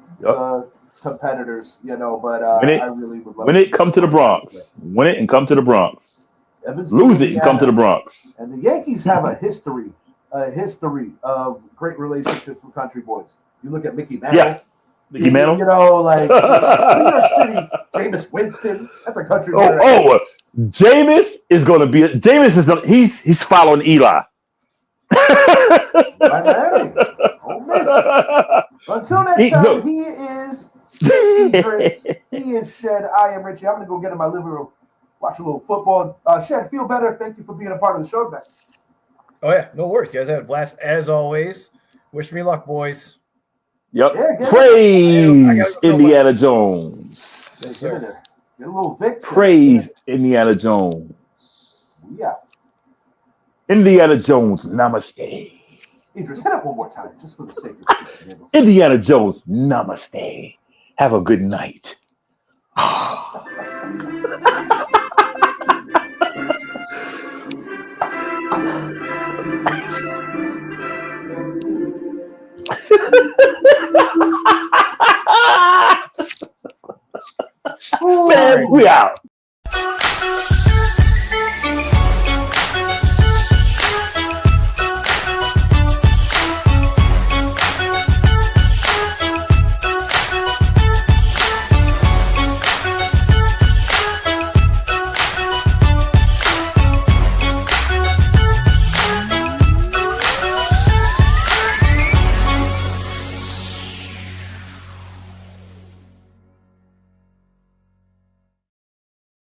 competitors, but I really would love Win it, come to the Bronx. Win it and come to the Bronx. Evansville, lose it and come to the Bronx. And the Yankees have a history of great relationships with country boys. You look at Mickey Mantle. Yeah. Mickey Mantle. New York City, Jameis Winston. That's a country boy. Jameis is going to be. He's following Eli. Until next time, he is Idris. He is Shed. I am Richie. I'm going to go get in my living room, watch a little football. Shed, feel better. Thank you for being a part of the show tonight. Oh, yeah. No worries. You guys had a blast as always. Wish me luck, boys. Yep. Yeah, praise Indiana Jones. Yes, sir. Get a little Vicks. Praise Indiana Jones. Yeah. Indiana Jones, namaste. Idris, hit it one more time, just for the sake of it. Indiana Jones, namaste. Have a good night. Man, we out.